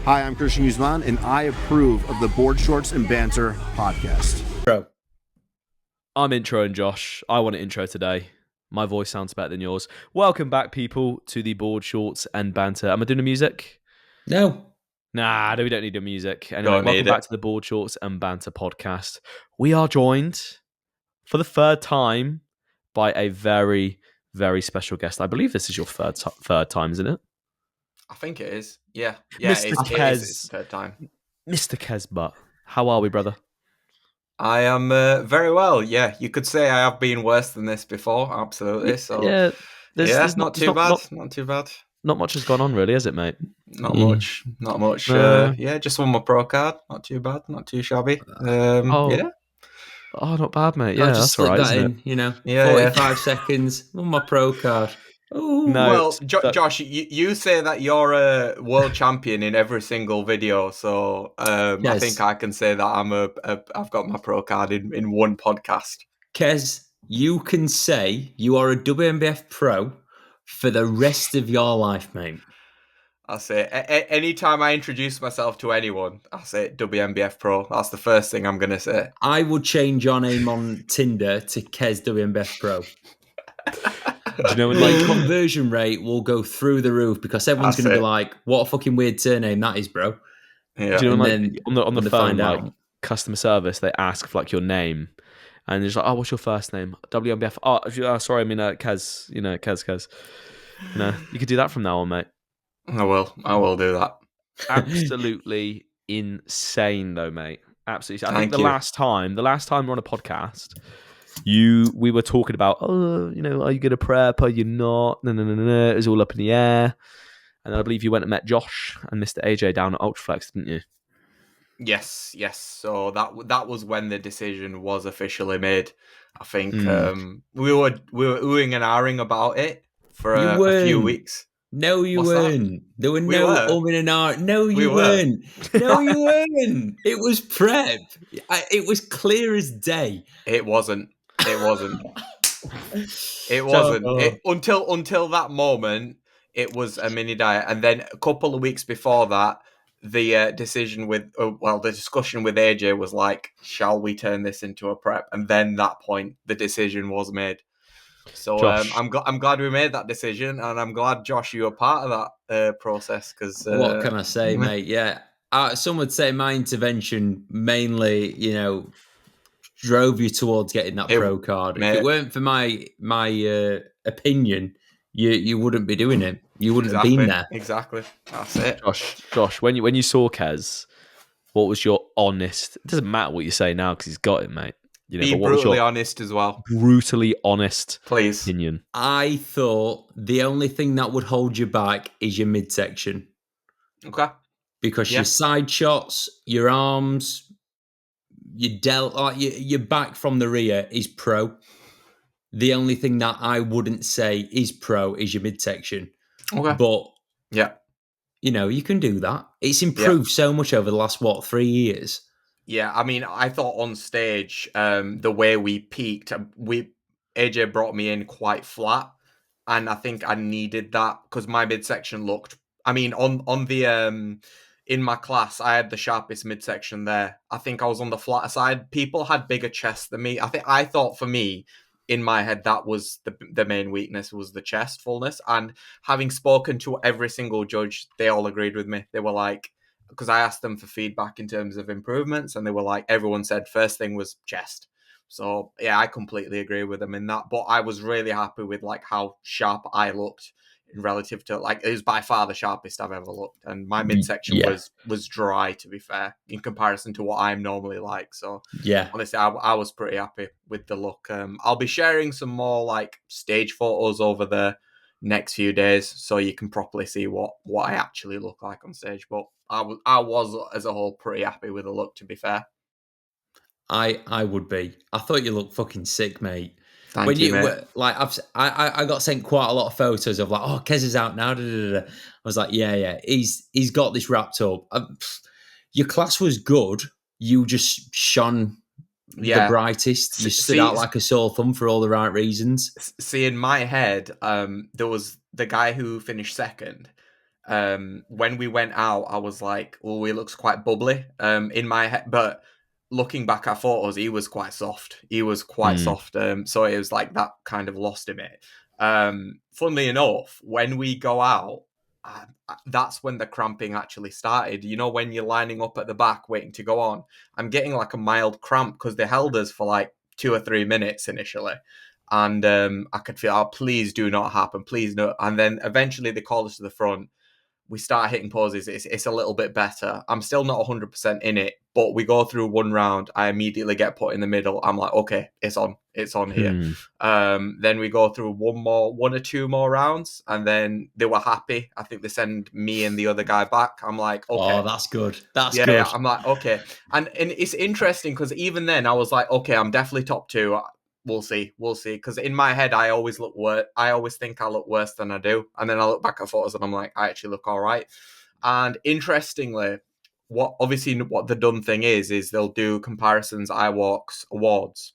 Hi, I'm Christian Guzman, and I approve of the Board Shorts and Banter podcast. Bro. I'm introing Josh. I want an intro today. My voice sounds better than yours. Welcome back, people, to the Board Shorts and Banter. Am I doing the music? No. Nah, we don't need the music. Anyway, welcome back to the Board Shorts and Banter podcast. We are joined for the third time by a very, very special guest. I believe this is your third time, isn't it? I think it is. Yeah. Mr. Qais. It's the third time. Mr. Qais, how are we, brother? I am very well. Yeah, you could say I have been worse than this before. Absolutely. So there's not too bad. Not too bad. Not much has gone on, really, has it, mate? Not much. Not much. Just won my pro card. Not too bad. Not too shabby. Yeah. Oh, not bad, mate. Yeah, just that's all right, that isn't in, it? you know, Yeah, 45 seconds on my pro card. Ooh, no, Josh, you say that you're a world champion in every single video, so yes. I think I can say that I've got my pro card in one podcast. Qais, you can say you are a WNBF pro for the rest of your life, mate. I'll say anytime I introduce myself to anyone, I'll say WNBF pro. That's the first thing I'm going to say. I would change your name on Tinder to Qais WNBF pro. Do you know when my conversion rate will go through the roof because everyone's going to be like, "What a fucking weird surname that is, bro." Yeah. Do you know when, on the phone, like customer service, they ask for like your name, and they're just like, "Oh, what's your first name?" WNBF. Oh, sorry, I mean Qais. You know, Qais. No, you could do that from now on, mate. I will do that. Absolutely insane, though, mate. Absolutely. I think the last time we're on a podcast. We were talking about, are you going to prep? Are you not? No. It was all up in the air. And then I believe you went and met Josh and Mr. AJ down at Ultraflex, didn't you? Yes. So that was when the decision was officially made. I think we were oohing and ahhing about it for a few weeks. No, you weren't. There were no umming and ahhing. No, you weren't. No, you weren't. It was prep. It was clear as day. It wasn't. Until that moment, it was a mini diet, and then a couple of weeks before that, the discussion with AJ was like, "Shall we turn this into a prep?" And then that point, the decision was made. So I'm glad we made that decision, and I'm glad Josh, you were part of that process. Because what can I say, mate? Yeah, some would say my intervention mainly, drove you towards getting that pro card. Mate, if it weren't for my opinion, you wouldn't be doing it. You wouldn't have been there. Exactly. That's it. Josh, when you saw Qais, what was your honest? It doesn't matter what you say now because he's got it, mate. Be brutally honest as well. Brutally honest, please. Opinion. I thought the only thing that would hold you back is your midsection. Okay. Because your side shots, your arms. Your back from the rear is pro. The only thing that I wouldn't say is pro is your midsection. Okay. But yeah, you can do that. It's improved so much over the last 3 years. Yeah, I mean, I thought on stage, the way we peaked, AJ brought me in quite flat, and I think I needed that because my midsection looked. I mean, on the in my class, I had the sharpest midsection there. I think I was on the flatter side. People had bigger chests than me. I thought for me, in my head, that was the main weakness was the chest fullness. And having spoken to every single judge, they all agreed with me. They were like, because I asked them for feedback in terms of improvements, and they were like, everyone said first thing was chest. So yeah, I completely agree with them in that. But I was really happy with like how sharp I looked in relative to it was by far the sharpest I've ever looked, and my midsection was dry, to be fair, in comparison to what I'm normally like. So yeah, honestly, I was pretty happy with the look. I'll be sharing some more like stage photos over the next few days, so you can properly see what I actually look like on stage. But I was as a whole pretty happy with the look, to be fair. I would be. I thought you looked fucking sick, mate. Thank you, mate. I got sent quite a lot of photos of like, Qais is out now. I was like, yeah, he's got this wrapped up. Your class was good. You just shone the brightest. You stood out like a sore thumb for all the right reasons. See, in my head, there was the guy who finished second. When we went out, I was like, oh, he looks quite bubbly in my head. But looking back at photos, he was quite soft. He was quite soft. So it was like that kind of lost him it. Funnily enough, when we go out, that's when the cramping actually started. You know, when you're lining up at the back waiting to go on, I'm getting like a mild cramp because they held us for like 2 or 3 minutes initially. And I could feel, oh, please do not happen, please no. And then eventually they called us to the front. We start hitting poses. It's a little bit better. I'm still not 100% in it, but we go through one round. I immediately get put in the middle. I'm like, okay, it's on here. Then we go through one or two more rounds, and then they were happy. I think they send me and the other guy back. I'm like, okay. Oh, that's good. That's good. Yeah, I'm like, okay. And it's interesting because even then I was like, okay, I'm definitely top 2. We'll see. Because in my head, I always think I look worse than I do, and then I look back at photos and I'm like, I actually look all right. And interestingly, what the done thing is they'll do comparisons, iWalks, awards,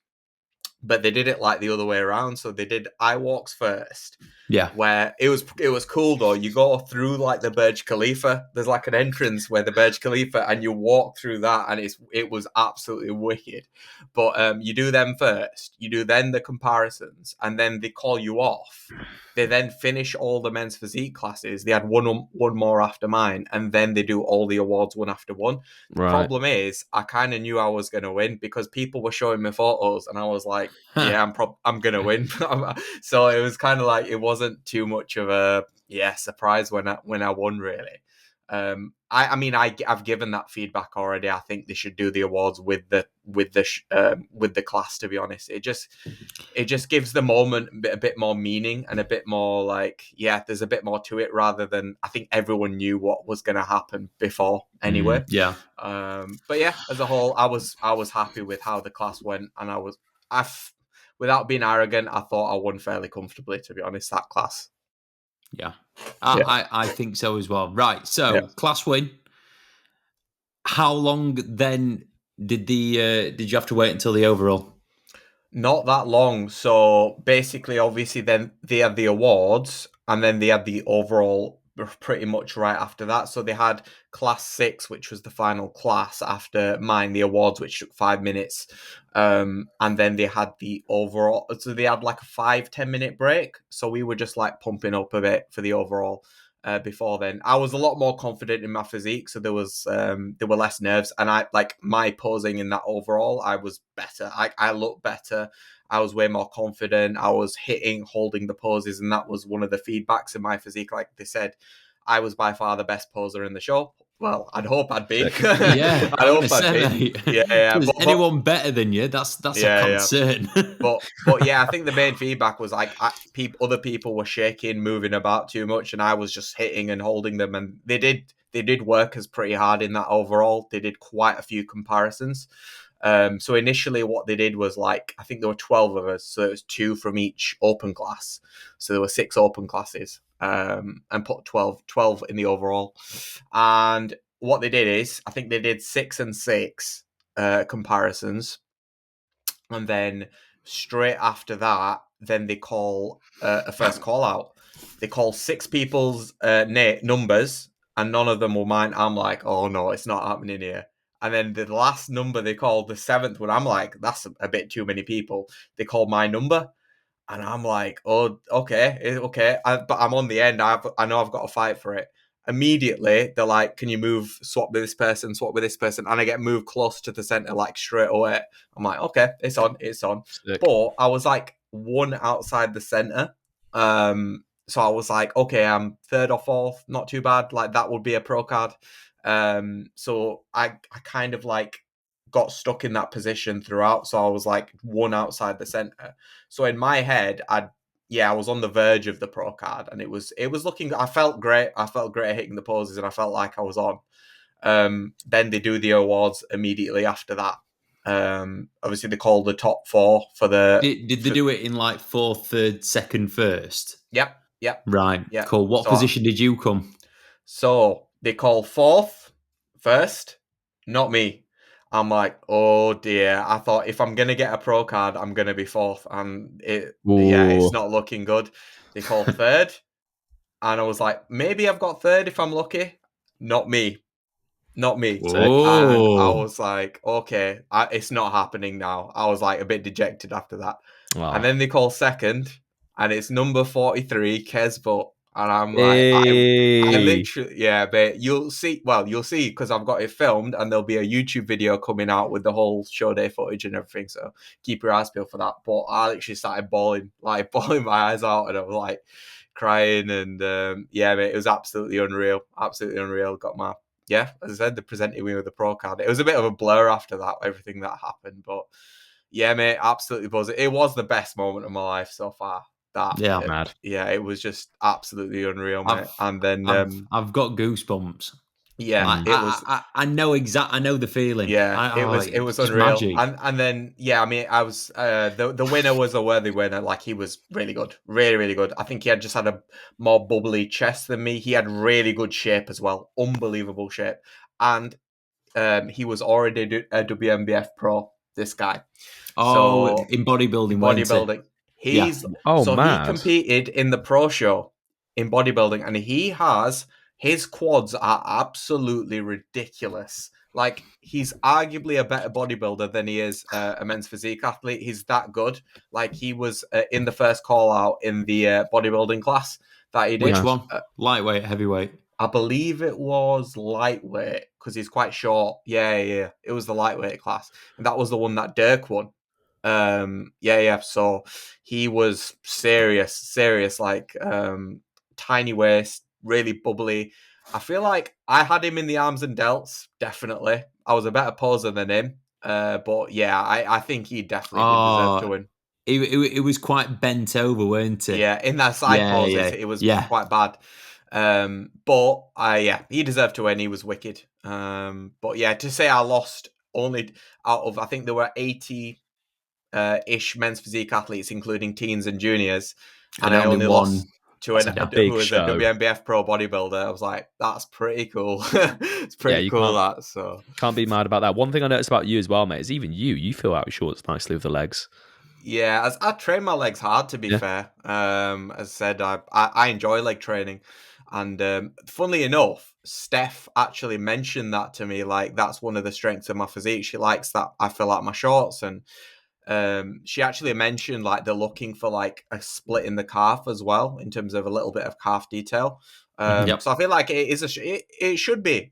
but they did it like the other way around. So they did iWalks first. Yeah. Where it was cool though. You go through like the Burj Khalifa. There's like an entrance where the Burj Khalifa, and you walk through that, and it was absolutely wicked. But you do them first. You do then the comparisons, and then they call you off. They then finish all the men's physique classes. They had one more after mine, and then they do all the awards one after one. The problem is, I kind of knew I was going to win because people were showing me photos, and I was like, yeah, I'm going to win. So it was kind of like, it wasn't too much of a surprise when I won, really. I've given that feedback already. I think they should do the awards with the class. To be honest, it just gives the moment a bit more meaning and a bit more like, there's a bit more to it rather than, I think everyone knew what was going to happen before anyway. But yeah, as a whole, I was happy with how the class went, and without being arrogant, I thought I won fairly comfortably. To be honest, that class. Yeah. I think so as well. Right. So class win. How long then did you have to wait until the overall? Not that long. So basically, obviously, then they had the awards, and then they had the overall pretty much right after that. So they had class 6, which was the final class after mine, the awards, which took 5 minutes. And then they had the overall. So they had like a 5-10 minute break. So we were just like pumping up a bit for the overall. Before then, I was a lot more confident in my physique, so there were less nerves, and I like my posing in that overall. I was better. I looked better. I was way more confident. I was holding the poses, and that was one of the feedbacks in my physique. Like they said, I was by far the best poser in the show. Well, I'd hope I'd be. Yeah, I'd hope I'd be. Yeah. Is anyone better than you? That's a concern. But yeah, I think the main feedback was like other people were shaking, moving about too much, and I was just hitting and holding them. And they did work as pretty hard in that overall. They did quite a few comparisons. So initially, what they did was like, I think there were 12 of us, so it was 2 from each open class. So there were 6 open classes. And put 12 in the overall. And what they did is, I think they did 6 and 6 comparisons. And then straight after that, then they call a first call out. They call 6 people's numbers, and none of them were mine. I'm like, oh no, it's not happening here. And then the last number they called, the 7th one, I'm like, that's a bit too many people. They called my number. And I'm like, oh, okay. But I'm on the end. I know I've got to fight for it. Immediately, they're like, can you swap with this person? And I get moved close to the center, like straight away. I'm like, okay, it's on. Sick. But I was like 1 outside the center. So I was like, okay, I'm 3rd or 4th. Not too bad. Like that would be a pro card. So I kind of like got stuck in that position throughout. So I was like 1 outside the center. So in my head, I was on the verge of the pro card, and it was looking. I felt great. I felt great at hitting the poses, and I felt like I was on. Then they do the awards immediately after that. Obviously they called the top 4 for the. Did they do it in like 4th, 3rd, 2nd, 1st? Yep. Right. Yep. Cool. What position did you come? So they call 4th, 1st, not me. I'm like, oh dear. I thought if I'm gonna get a pro card, I'm gonna be 4th, and it's not looking good. They call 3rd. and I was like, maybe I've got third if I'm lucky. Not me. And I was like, okay, it's not happening now. I was like a bit dejected after that. Wow. And then they call second, and it's number 43, Kesbo. And I'm like, I literally, yeah, but you'll see because I've got it filmed, and there'll be a YouTube video coming out with the whole show day footage and everything. So keep your eyes peeled for that. But I literally started bawling my eyes out, and I was like crying. And yeah, mate, it was absolutely unreal. Got my, yeah, as I said, they presented me with the pro card. It was a bit of a blur after that, everything that happened. But yeah, mate, absolutely buzzing. It was the best moment of my life so far. Mad. Yeah, it was just absolutely unreal, mate. And then I've got goosebumps. Yeah, it was. I know I know the feeling. Yeah, it was unreal. Magic. And then yeah, I mean, I was the winner was a worthy winner. Like, he was really good, really good. I think he had just had a more bubbly chest than me. He had really good shape as well, unbelievable shape, and he was already a WNBF pro. This guy. Oh, so, in bodybuilding. He's he competed in the pro show in bodybuilding, and his quads are absolutely ridiculous. Like, he's arguably a better bodybuilder than he is a men's physique athlete. He's that good. Like, he was in the first call out in the bodybuilding class that he did. Which one? Lightweight, heavyweight? I believe it was lightweight, because he's quite short. Yeah. It was the lightweight class, and that was the one that Dirk won. So he was serious, like tiny waist, really bubbly. I feel like I had him in the arms and delts, definitely. I was a better poser than him. But yeah, I think he definitely did deserve to win. It was quite bent over, weren't it? Yeah, in that side pose, it was quite bad. But he deserved to win. He was wicked. But yeah, to say I lost only out of, I think there were 80 ish men's physique athletes, including teens and juniors, and I only lost to who was a WNBF pro bodybuilder. I was like, that's pretty cool. It's pretty cool, that. So can't be mad about that. One thing I noticed about you as well, mate, is even you fill out shorts nicely with the legs. Yeah, as I train my legs hard, to be fair. As I said, I enjoy leg training. And funnily enough, Steph actually mentioned that to me. Like, that's one of the strengths of my physique. She likes that I fill out my shorts. And she actually mentioned, like, they're looking for like a split in the calf as well, in terms of a little bit of calf detail. So I feel like it should be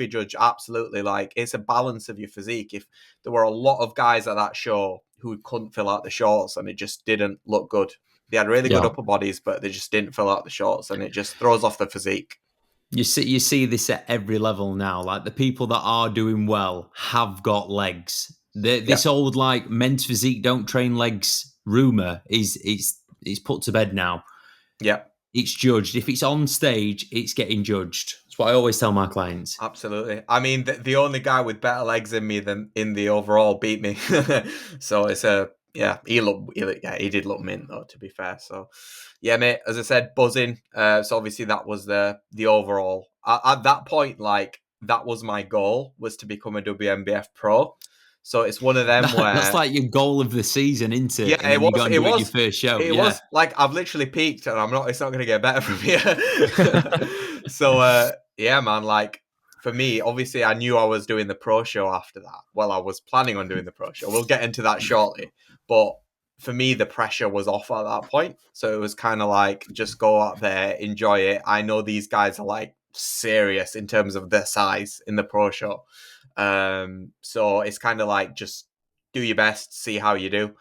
judged, absolutely. Like, it's a balance of your physique. If there were a lot of guys at that show who couldn't fill out the shorts, and it just didn't look good. They had really good upper bodies, but they just didn't fill out the shorts, and it just throws off the physique. You see this at every level now. Like, the people that are doing well have got legs. This old, like, men's physique don't train legs rumor is put to bed now. Yeah. It's judged. If it's on stage, it's getting judged. That's what I always tell my clients. Absolutely. I mean, the only guy with better legs than me than in the overall beat me. So it's he did look mint, though, to be fair. So yeah, mate, as I said, buzzing. So obviously that was the overall. At that point, like, that was my goal, was to become a WNBF pro. So it's one of them where that's like your goal of the season, isn't it? Yeah, it was. It was your first show. It was like, I've literally peaked, and it's not going to get better from here. So yeah, man. Like, for me, obviously, I knew I was doing the pro show after that. Well, I was planning on doing the pro show. We'll get into that shortly. But for me, the pressure was off at that point. So it was kind of like, just go out there, enjoy it. I know these guys are like serious in terms of their size in the pro show. So it's kind of like, just do your best, see how you do.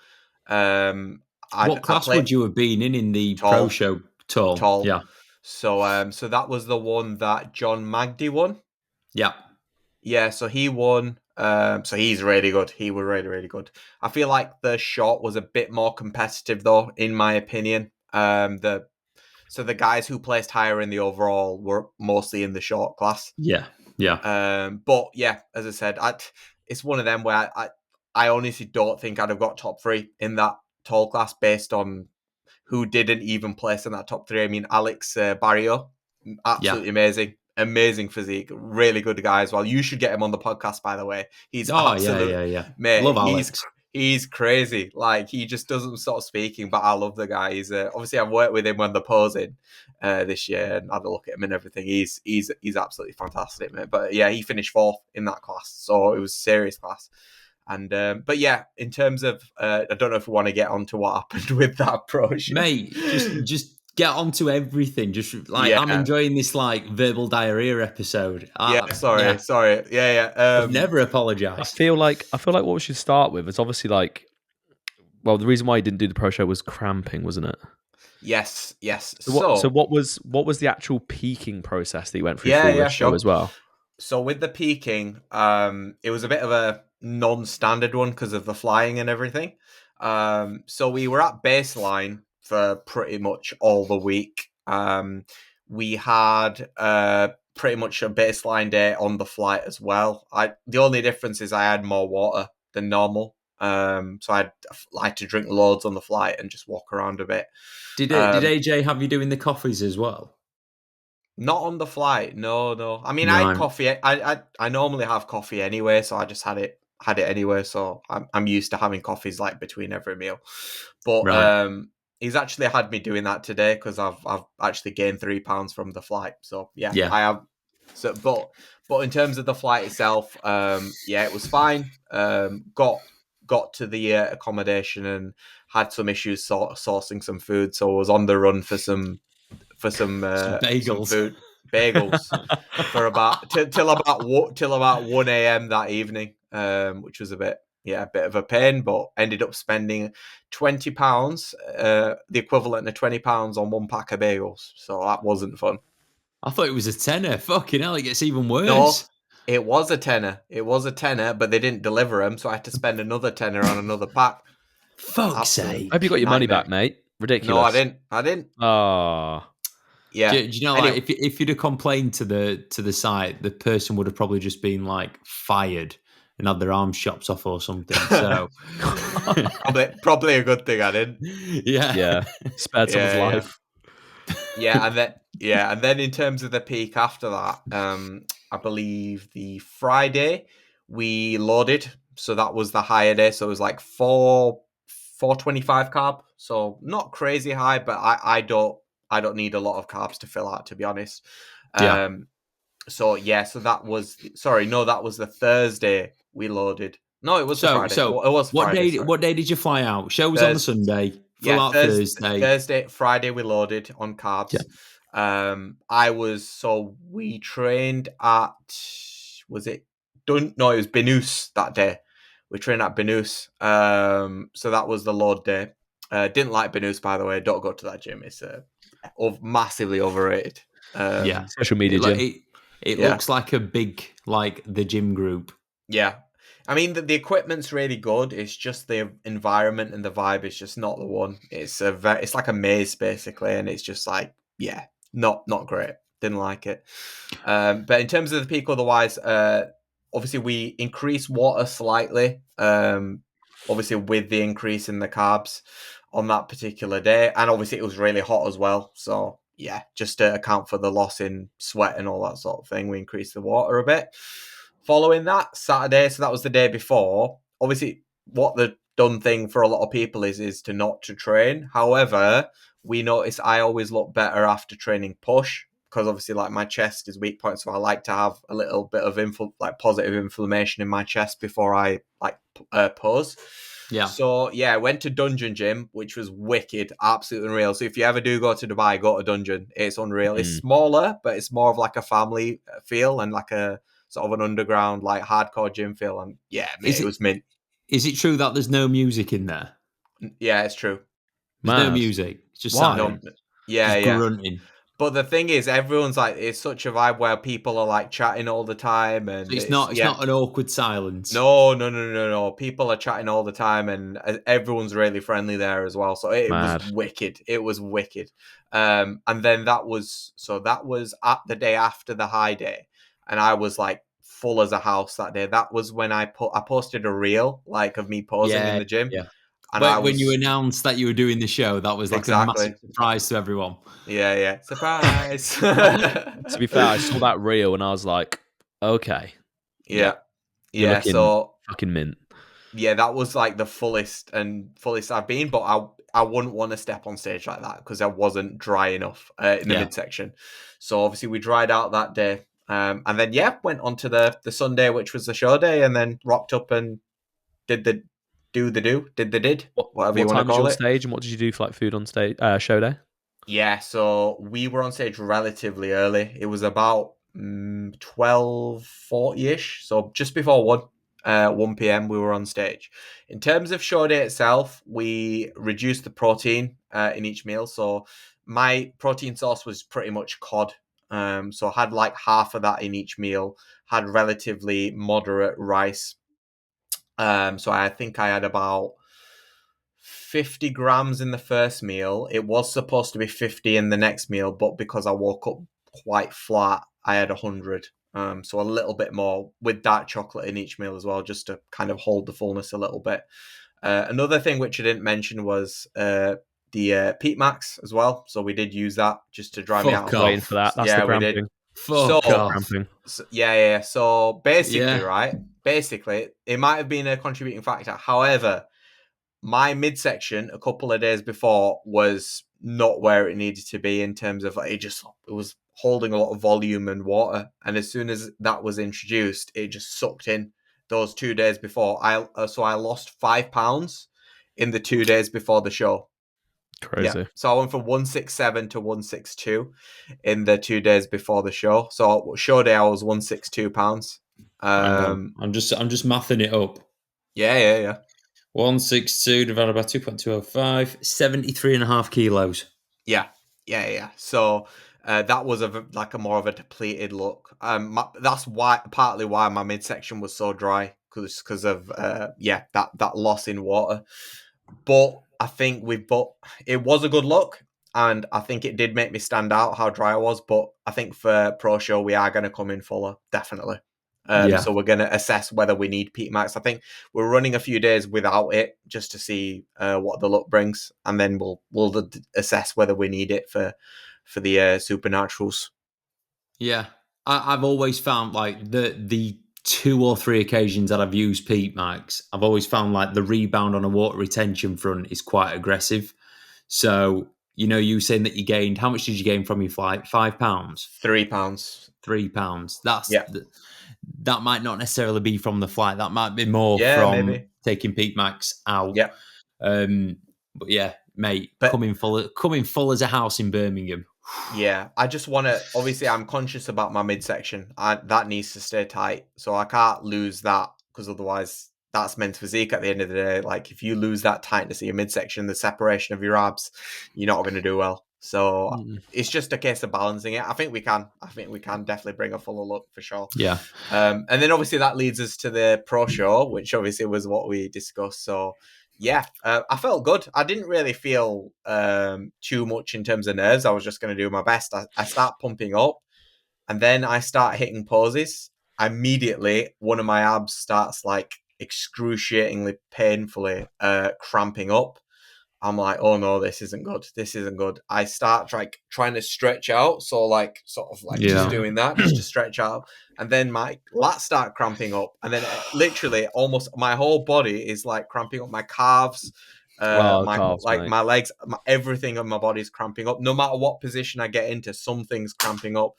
What class would you have been in the pro show? Tall. Yeah. So that was the one that John Magdy won. Yeah. Yeah. So he won. So he's really good. He was really, really good. I feel like the short was a bit more competitive, though, in my opinion. The guys who placed higher in the overall were mostly in the short class. Yeah. But yeah, as I said, it's one of them where I honestly don't think I'd have got top 3 in that tall class based on who didn't even place in that top 3. I mean, Alex Barrio, absolutely amazing physique, really good guy as well. You should get him on the podcast, by the way. He's absolutely yeah. Mate, love Alex. He's crazy. Like, he just doesn't stop speaking, but I love the guy. He's obviously I've worked with him when they're posing this year and had a look at him and everything. He's absolutely fantastic, mate. But yeah, he finished fourth in that class, so it was a serious class. And but yeah, in terms of I don't know if we want to get on to what happened with that pro show. Mate, just get onto everything. Just like I'm enjoying this like verbal diarrhea episode. Sorry. I've never apologized. I feel like what we should start with is obviously like, well, the reason why he didn't do the pro show was cramping, wasn't it? Yes. So what was the actual peaking process that you went through for the show as well? So with the peaking, it was a bit of a non-standard one because of the flying and everything. So we were at baseline for pretty much all the week. We had pretty much a baseline day on the flight as well. The only difference is I had more water than normal. So I'd like to drink loads on the flight and just walk around a bit. Did AJ have you doing the coffees as well? Not on the flight, no. I mean, I had coffee. I normally have coffee anyway, so I just had it anyway. So I'm used to having coffees like between every meal. But he's actually had me doing that today because I've actually gained 3 pounds from the flight. So yeah, I have. So but in terms of the flight itself, it was fine. Got to the accommodation and had some issues sourcing some food, so I was on the run for some bagels. Some bagels for about till about 1 a.m. that evening, which was a bit of a pain, but ended up spending £20, the equivalent of £20 on one pack of bagels. So that wasn't fun. I thought it was a tenner. Fucking hell, it gets even worse. No, it was a tenner. But they didn't deliver them, so I had to spend another tenner on another pack. Fuck's sake! I hope you got your money back, mate. Ridiculous. No, I didn't. Oh. Yeah. Do you know, like, if you'd have complained to the site, the person would have probably just been like fired and had their arms chopped off or something. So probably a good thing I didn't. Yeah. Spared someone's life. And then in terms of the peak after that, I believe the Friday we loaded, so that was the higher day. So it was like 425 carb, so not crazy high, but I don't need a lot of carbs to fill out, to be honest. So that was that was the Thursday we loaded. No, it was the Friday. So it was Friday, what day did you fly out? Show was on the Sunday. Friday we loaded on carbs. We trained at, it was Binus that day. We trained at Binus. So that was the load day. Didn't like Binus, by the way. Don't go to that gym. It's massively overrated. Social media gym. It looks like a big, like the gym group. Yeah. I mean, the equipment's really good. It's just the environment and the vibe is just not the one. It's like a maze basically, and it's just like, not great. Didn't like it. But in terms of the peak, otherwise, obviously we increased water slightly. Obviously with the increase in the carbs on that particular day, and obviously it was really hot as well. So just to account for the loss in sweat and all that sort of thing, we increased the water a bit. Following that, Saturday, so that was the day before. Obviously, what the done thing for a lot of people is to not to train. However, we noticed I always look better after training push, because obviously, like, my chest is weak point, so I like to have a little bit of positive inflammation in my chest before I pose. Yeah. So I went to Dungeon Gym, which was wicked, absolutely unreal. So if you ever do go to Dubai, go to Dungeon. It's unreal. It's smaller, but it's more of like a family feel and like a sort of an underground, like hardcore gym feel. And it was mint. Is it true that there's no music in there? Yeah, it's true. There's no music. It's just silent. Grunting. But the thing is, everyone's like, it's such a vibe where people are like chatting all the time, and so it's not an awkward silence. No. People are chatting all the time, and everyone's really friendly there as well. So it was wicked. It was wicked. And then that was at the day after the high day, and I was like full as a house that day. That was when I posted a reel like of me posing in the gym. Yeah. And when you announced that you were doing the show, that was like a massive surprise to everyone. Yeah. Surprise. To be fair, I saw that reel and I was like, okay. Yeah. So fucking mint. that was like the fullest I've been, but I wouldn't want to step on stage like that because I wasn't dry enough in the midsection. So obviously we dried out that day. And then went on to the Sunday, which was the show day, and then rocked up and did the whatever you want to call it. What time was you on stage, and what did you do for like food on stage show day? Yeah, so we were on stage relatively early. It was about 12:40ish, so just before 1 p.m. we were on stage. In terms of show day itself, we reduced the protein in each meal. So my protein source was pretty much cod. So I had like half of that in each meal, had relatively moderate rice. So I think I had about 50 grams in the first meal. It was supposed to be 50 in the next meal, but because I woke up quite flat, I had 100. So a little bit more with dark chocolate in each meal as well, just to kind of hold the fullness a little bit. Another thing which I didn't mention was the Peat Max as well. So we did use that just to dry me out. Waiting for that. That's the cramping. We did. Fuck off. So basically, it might have been a contributing factor. However, my midsection a couple of days before was not where it needed to be in terms of it was holding a lot of volume and water, and as soon as that was introduced, it just sucked in. Those 2 days before, I lost 5 pounds in the 2 days before the show. Crazy. Yeah. So I went from 167 to 162 in the 2 days before the show. So show day I was 162 pounds. I'm just mathing it up. Yeah. 162 divided by 2.205, 73.5 kilos. Yeah. So that was a more of a depleted look. That's partly why my midsection was so dry, because of that loss in water. But I think it was a good look, and I think it did make me stand out how dry I was. But I think for Pro Show we are going to come in fuller, definitely. So we're going to assess whether we need Peat Max. I think we're running a few days without it just to see what the look brings, and then we'll assess whether we need it for the Supernaturals. Yeah, I've always found like the 2 or 3 occasions that I've used Peat Max, I've always found like the rebound on a water retention front is quite aggressive. So you saying that you gained, how much did you gain from your flight? 5 pounds? 3 pounds. 3 pounds. That might not necessarily be from the flight. That might be more from maybe taking Peat Max out. Yeah. But yeah, mate, coming full as a house in Birmingham. Yeah, I just want to. Obviously, I'm conscious about my midsection. That needs to stay tight, so I can't lose that, because otherwise, that's men's physique. At the end of the day, like if you lose that tightness of your midsection, the separation of your abs, you're not going to do well. So it's just a case of balancing it. I think we can definitely bring a fuller look for sure. Yeah. And then obviously that leads us to the Pro Show, which obviously was what we discussed. So yeah, I felt good. I didn't really feel too much in terms of nerves. I was just going to do my best. I start pumping up, and then I start hitting poses. Immediately, one of my abs starts like excruciatingly painfully cramping up. I'm like, oh no, this isn't good. I start trying to stretch out. So just doing that just to stretch out. And then my lats start cramping up. And then literally almost my whole body is like cramping up. My calves, my legs, everything on my body is cramping up. No matter what position I get into, something's cramping up.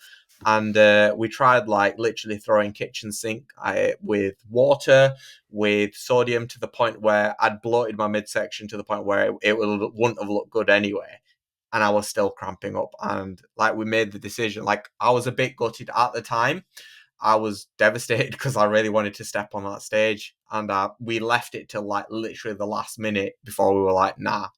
And we tried like literally throwing kitchen sink with water, with sodium, to the point where I'd bloated my midsection to the point where it wouldn't have looked good anyway. And I was still cramping up. And like we made the decision, like I was a bit gutted at the time. I was devastated because I really wanted to step on that stage. And we left it till like literally the last minute before we were like, nah,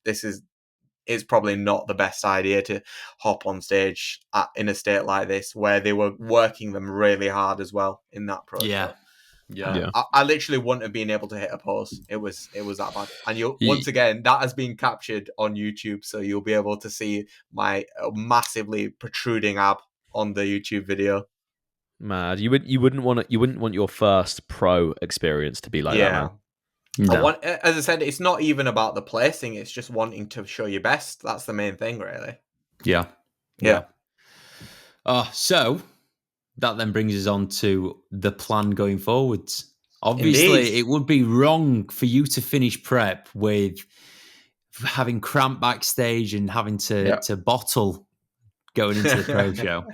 it's probably not the best idea to hop on stage in a state like this, where they were working them really hard as well in that process. Yeah. I literally wouldn't have been able to hit a pose. It was that bad. And once again, that has been captured on YouTube, so you'll be able to see my massively protruding ab on the YouTube video. Mad. You wouldn't want your first pro experience to be like that, man. No. As I said, it's not even about the placing. It's just wanting to show your best. That's the main thing, really. Yeah. So that then brings us on to the plan going forwards. Obviously, Indeed. it would be wrong for you to finish prep with having cramp backstage and having to bottle going into the pro show.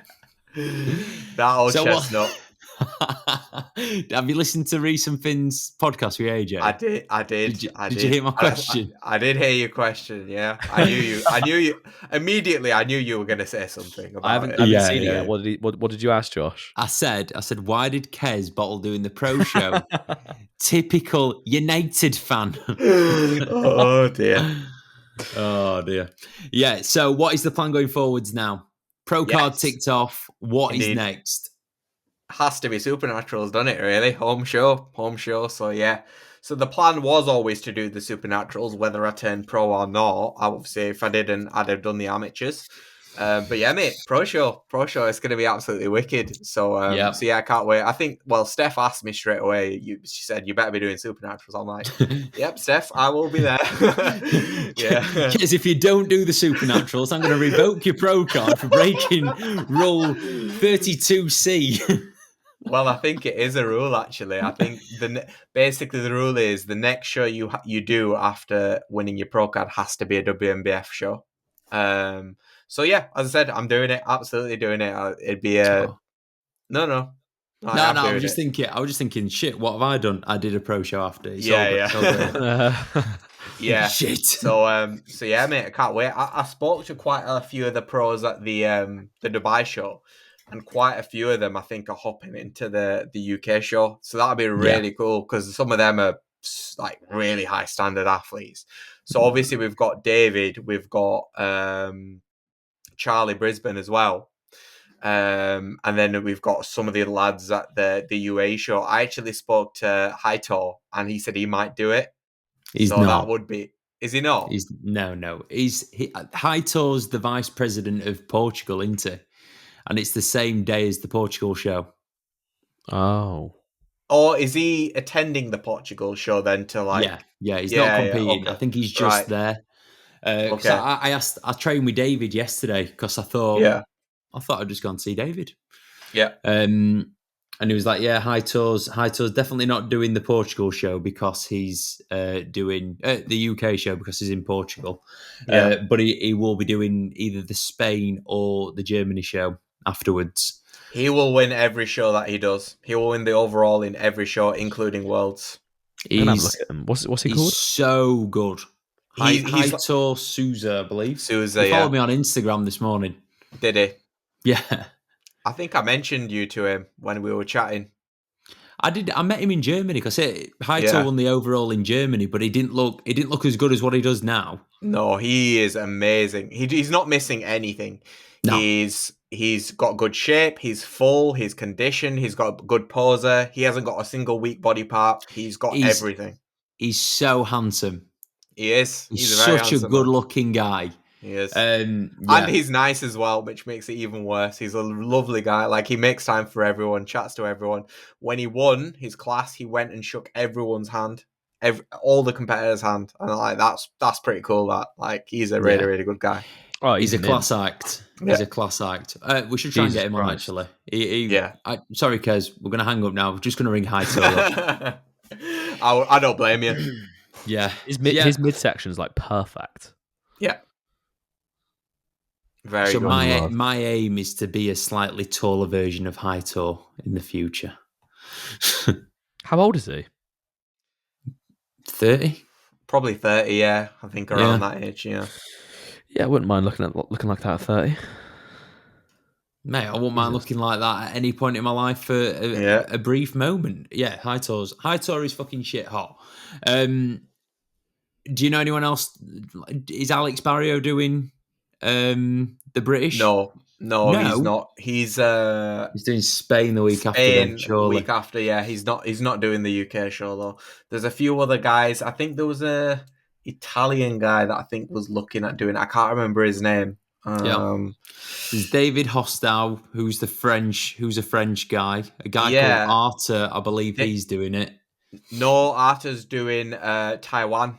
That old So chestnut. Have you listened to recent Finn's podcast with AJ? I did. Did you hear my question? I did hear your question. Yeah, I knew you. I knew you immediately. I knew you were going to say something about I haven't Yeah, seen it yeah. yet. What did you ask, Josh? I said, why did Qais bottle doing the pro show? Typical United fan. Oh dear. Oh dear. Yeah. So, what is the plan going forwards now? Pro card ticked off. What is Indeed. next? Has to be Supernaturals, done it really? Home show. So yeah. So the plan was always to do the Supernaturals, whether I turned pro or not. Obviously, if I didn't, I'd have done the amateurs. But yeah, mate, pro show, it's going to be absolutely wicked. So so yeah, I can't wait. I think, well, Steph asked me straight away. She said, "You better be doing Supernaturals." I'm like, "Yep, Steph, I will be there." Yeah, because if you don't do the Supernaturals, I'm going to revoke your pro card for breaking rule 32C. Well, I think it is a rule, actually. I think basically the rule is the next show you do after winning your pro card has to be a WNBF show. So yeah, as I said, I'm doing it. Absolutely doing it. It'd be a no. I was just thinking, shit. What have I done? I did a pro show after. It's yeah. Shit. So yeah, mate. I can't wait. I spoke to quite a few of the pros at the Dubai show, and quite a few of them I think are hopping into the UK show. So that'll be really cool because some of them are like really high standard athletes. So obviously we've got David, we've got Charlie Brisbane as well. And then we've got some of the lads at the UAE show. I actually spoke to Haitor and he said he might do it. That would be. Is he not? No. Haitor's the vice president of Portugal, isn't he? And it's the same day as the Portugal show. Oh. Or is he attending the Portugal show then to like... Yeah, he's not competing. Okay. I think he's just there. Okay. I trained with David yesterday because I thought I'd just go and see David. Yeah. And he was like, yeah, Haitor's definitely not doing the Portugal show because he's doing the UK show because he's in Portugal. But he will be doing either the Spain or the Germany show afterwards. He will win every show that he does. He will win the overall in every show, including Worlds. Look at him. What's he called? He's so good. Haitor Souza, I believe. He followed me on Instagram this morning. Did he? Yeah. I think I mentioned you to him when we were chatting. I did. I met him in Germany because Haitor won the overall in Germany, but he didn't look as good as what he does now. No, he is amazing. He's not missing anything. No. He's got good shape. He's full. He's conditioned. He's got a good poser. He hasn't got a single weak body part. He's got everything. He's so handsome. He is. He's such a good-looking guy. He is. And he's nice as well, which makes it even worse. He's a lovely guy. Like, he makes time for everyone, chats to everyone. When he won his class, he went and shook everyone's hand, all the competitors' hand. And like that's pretty cool. That like he's a really, really good guy. Oh, he's a class act. He's a class act. We should try and get him on, actually. Sorry, Kez, we're going to hang up now. We're just going to ring Haitor. I don't blame you. Yeah. His midsection's like perfect. Yeah. Very good. So my aim is to be a slightly taller version of Haitor in the future. How old is he? 30? Probably 30, yeah. I think around that age, yeah. Yeah, I wouldn't mind looking like that at 30. Mate, I wouldn't mind looking like that at any point in my life for a brief moment. Yeah, Haitor is fucking shit hot. Do you know anyone else? Is Alex Barrio doing the British? No, he's not. He's doing Spain the week after. Then, surely. Week after, yeah. He's not doing the UK show though. There's a few other guys. I think there was a Italian guy that I think was looking at doing it. I can't remember his name. There's David Hostow, who's a French guy. A guy called Arthur, I believe he's doing it. No, Arthur's doing Taiwan.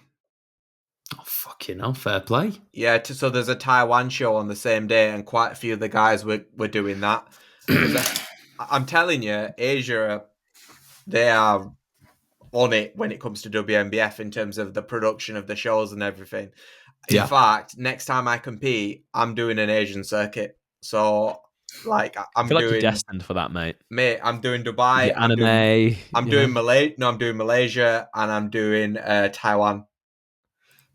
Oh, fucking hell, fair play. Yeah, so there's a Taiwan show on the same day, and quite a few of the guys were doing that. I'm telling you, Asia, they are on it when it comes to WNBF in terms of the production of the shows and everything. In Yeah. fact, next time I compete, I'm doing an Asian circuit. So, like, I feel like you're destined for that, mate. Mate, I'm doing Dubai. The anime. I'm doing Malaysia. No, I'm doing Malaysia, and I'm doing Taiwan.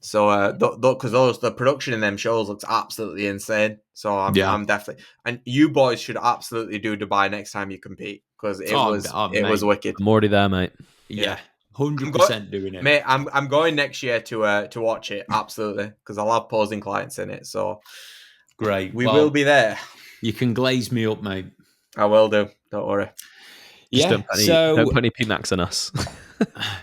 So, because the production in them shows looks absolutely insane. So I'm definitely, and you boys should absolutely do Dubai next time you compete because it was wicked. I'm already there, mate. Yeah, 100% doing it, mate. I'm going next year to watch it absolutely because I'll have posing clients in it. So great, we will be there. You can glaze me up, mate. I will do. Don't worry. Just don't put any PMAX on us.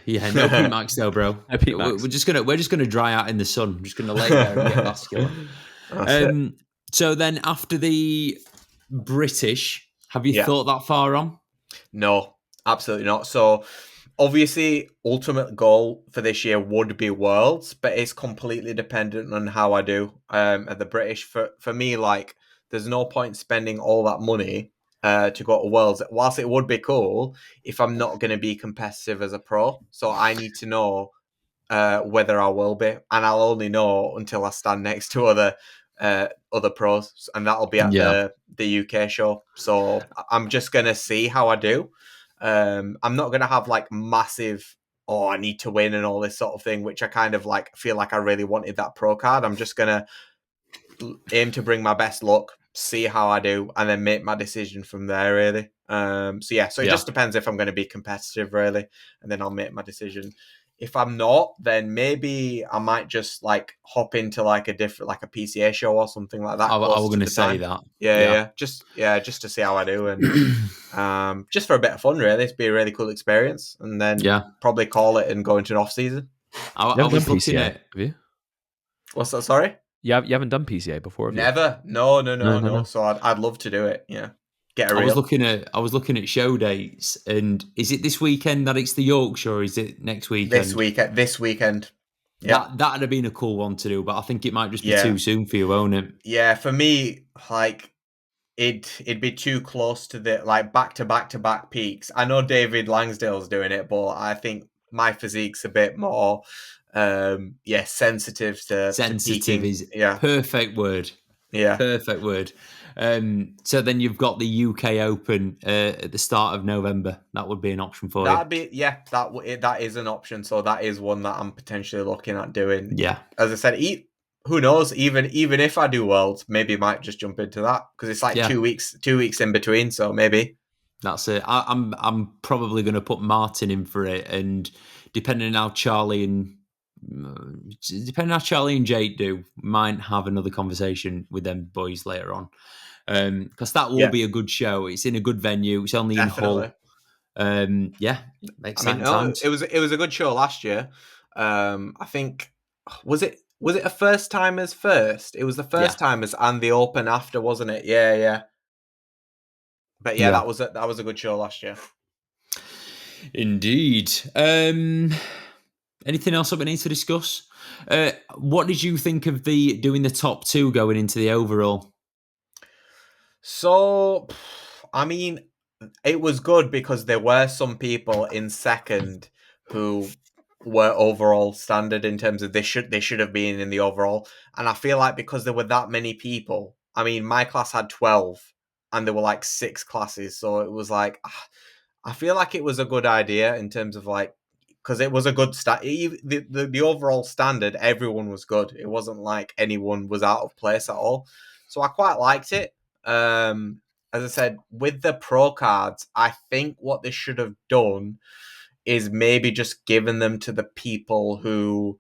Yeah, no PMAX though, bro. No PMAX. We're just gonna dry out in the sun. I'm just gonna lay there and get vascular. So then, after the British, have you thought that far on? No, absolutely not. So, obviously, ultimate goal for this year would be Worlds, but it's completely dependent on how I do at the British. For me, like, there's no point spending all that money to go to Worlds, whilst it would be cool if I'm not going to be competitive as a pro. So I need to know whether I will be, and I'll only know until I stand next to other pros, and that'll be at the UK show. So I'm just going to see how I do. I'm not going to have like massive, I need to win and all this sort of thing, which I kind of like feel like I really wanted that pro card. I'm just going to aim to bring my best luck, see how I do, and then make my decision from there, really. So it just depends if I'm going to be competitive, really, and then I'll make my decision. If I'm not, then maybe I might just like hop into like a different, like a PCA show or something like that. I was going to say that. Yeah. Just to see how I do, and just for a bit of fun, really. It'd be a really cool experience, and then probably call it and go into an off season. I was looking at. Have you? What's that? Sorry. You haven't done PCA before, have you? Never. No. So I'd love to do it. Yeah. I was looking at show dates, and is it this weekend that it's the Yorkshire, or is it next weekend? This weekend. Yeah. That'd have been a cool one to do, but I think it might just be too soon for you, won't it? Yeah, for me, like it'd be too close to the like back to back peaks. I know David Langsdale's doing it, but I think my physique's a bit more sensitive to peaking. Is perfect word. Yeah. Perfect word. So then you've got the UK Open at the start of November. That would be an option for you. That is an option. So that is one that I'm potentially looking at doing. Yeah. As I said, who knows? Even if I do Worlds, maybe I might just jump into that because it's like 2 weeks in between. So maybe that's it. I'm probably going to put Martin in for it, and depending on how Charlie and Jake do, might have another conversation with them boys later on. Because that will be a good show. It's in a good venue. It's only in Hull. Exciting times. It was a good show last year. I think was it a first timers first? It was the first timers and the Open after, wasn't it? Yeah. But that was a good show last year. Indeed. Anything else that we need to discuss? What did you think of doing the top two going into the overall? So, I mean, it was good because there were some people in second who were overall standard in terms of they should have been in the overall. And I feel like because there were that many people, I mean, my class had 12 and there were like 6 classes. So it was like, I feel like it was a good idea in terms of like, because it was a good the overall standard, everyone was good. It wasn't like anyone was out of place at all. So I quite liked it. As I said, with the pro cards, I think what they should have done is maybe just given them to the people who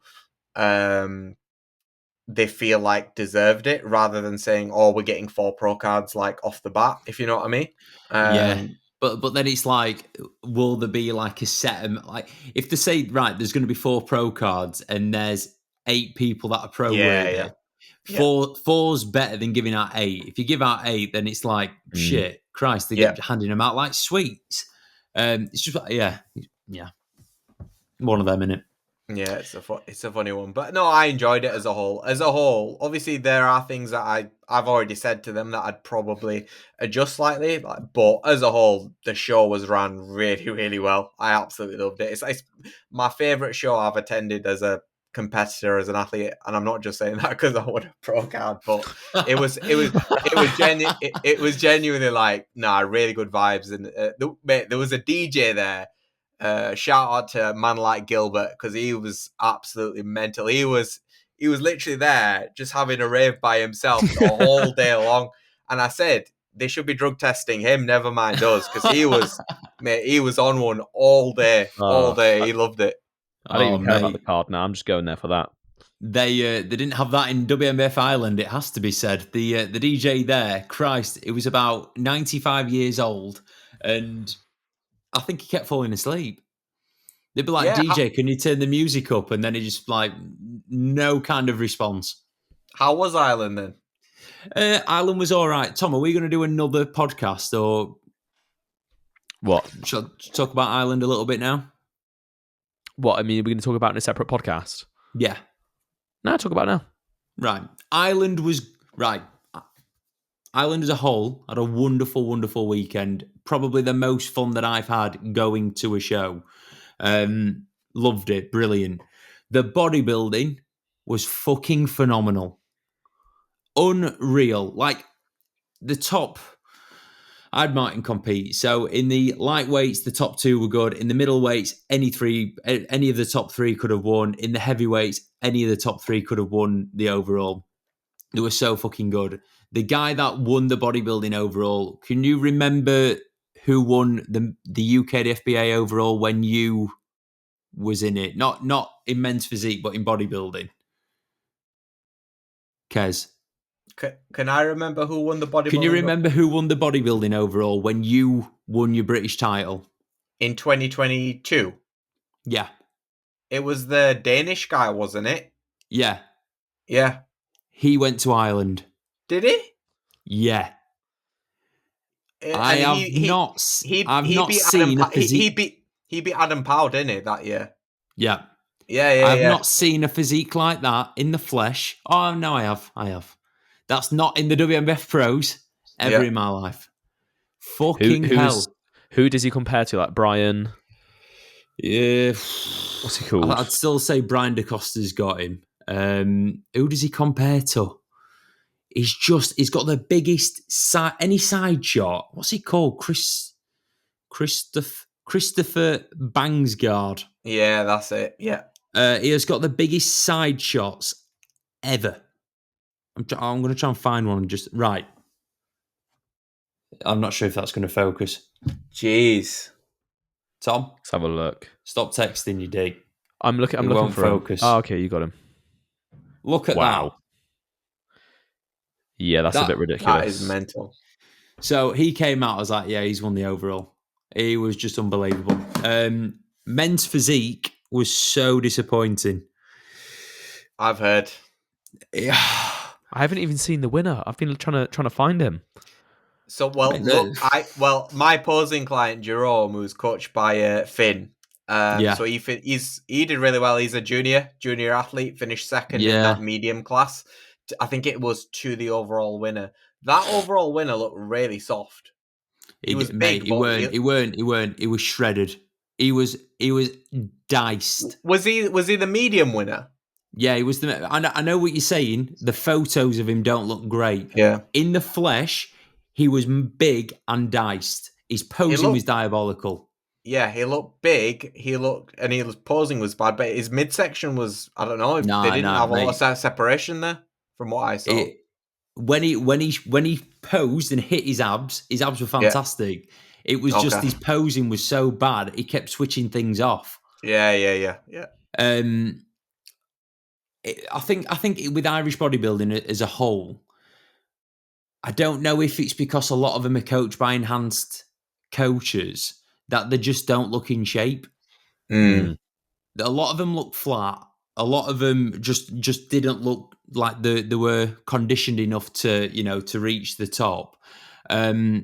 they feel like deserved it, rather than saying, we're getting 4 pro cards like off the bat, if you know what I mean. But then it's like, will there be like a set, like if they say, right, there's going to be 4 pro cards and there's 8 people that are pro worthy. 4's better than giving out 8. If you give out 8, then it's like shit, Christ, they get handing them out like sweets. It's just one of them, innit? Yeah, it's a funny one, but no, I enjoyed it as a whole. As a whole, obviously there are things that I've already said to them that I'd probably adjust slightly, but as a whole, the show was run really, really well. I absolutely loved it. It's my favorite show I've attended as a competitor, as an athlete, and I'm not just saying that because I won a pro card, but it was genuinely like really good vibes, and there was a DJ there. Shout out to a man like Gilbert because he was absolutely mental. He was literally there just having a rave by himself the whole day long. And I said they should be drug testing him, never mind us, because he was on one all day, all day. He loved it. I don't even care about the card now. I'm just going there for that. They didn't have that in WNBF Ireland, it has to be said. The DJ there, Christ, it was about 95 years old, and I think he kept falling asleep. They'd be like, DJ, can you turn the music up? And then he just like, no kind of response. How was Ireland then? Ireland was all right. Tom, are we going to do another podcast or what? Shall I talk about Ireland a little bit now? What? I mean, we're going to talk about it in a separate podcast? Yeah. No, talk about it now. Right. Ireland as a whole had a wonderful, wonderful weekend. Probably the most fun that I've had going to a show. Loved it. Brilliant. The bodybuilding was fucking phenomenal. Unreal. Like the top, I had Martin compete. So in the lightweights, the top two were good. In the middleweights, any of the top three could have won. In the heavyweights, any of the top three could have won the overall. They were so fucking good. The guy that won the bodybuilding overall, can you remember who won the UK FBA overall when you was in it? Not in men's physique, but in bodybuilding. Qais. Can I remember who won the bodybuilding? Can you remember who won the bodybuilding overall when you won your British title? In 2022? Yeah. It was the Danish guy, wasn't it? Yeah. Yeah. He went to Ireland. Did he? Yeah. I've not seen a physique. He beat Adam Powell, didn't he, that year? Yeah. Yeah. I've not seen a physique like that in the flesh. Oh, no, I have. That's not in the WNBF pros ever in my life. Fucking hell. Who does he compare to? Like Brian? Yeah. What's he called? I'd still say Brian DeCosta's got him. Who does he compare to? He's got the biggest any side shot. What's he called? Christopher Bangsgaard. Yeah, that's it. Yeah. He has got the biggest side shots ever. I'm going to try and find one. Just right. I'm not sure if that's going to focus. Jeez. Tom, let's have a look. Stop texting, you dig. I'm looking for focus. Oh, okay, you got him. Look at that. Yeah, that's a bit ridiculous. That is mental. So he came out, I was like, yeah, he's won the overall. He was just unbelievable. Men's physique was so disappointing. I've heard. Yeah. I haven't even seen the winner. I've been trying to find him. So my posing client Jerome, who's coached by Finn. So he did really well. He's a junior athlete, finished second in that medium class. I think it was to the overall winner. That overall winner looked really soft. He was big. He weren't. He was shredded. He was diced. Was he the medium winner? Yeah, he was I know what you're saying. The photos of him don't look great. Yeah. In the flesh, he was big and diced. His posing was diabolical. Yeah, he looked big. His posing was bad, but his midsection was, I don't know, they didn't have a lot of separation there from what I saw. When he posed and hit his abs were fantastic. Yeah. It was just his posing was so bad, he kept switching things off. Yeah. I think with Irish bodybuilding as a whole, I don't know if it's because a lot of them are coached by enhanced coaches that they just don't look in shape. Mm. A lot of them look flat. A lot of them just didn't look like they were conditioned enough to reach the top. I'd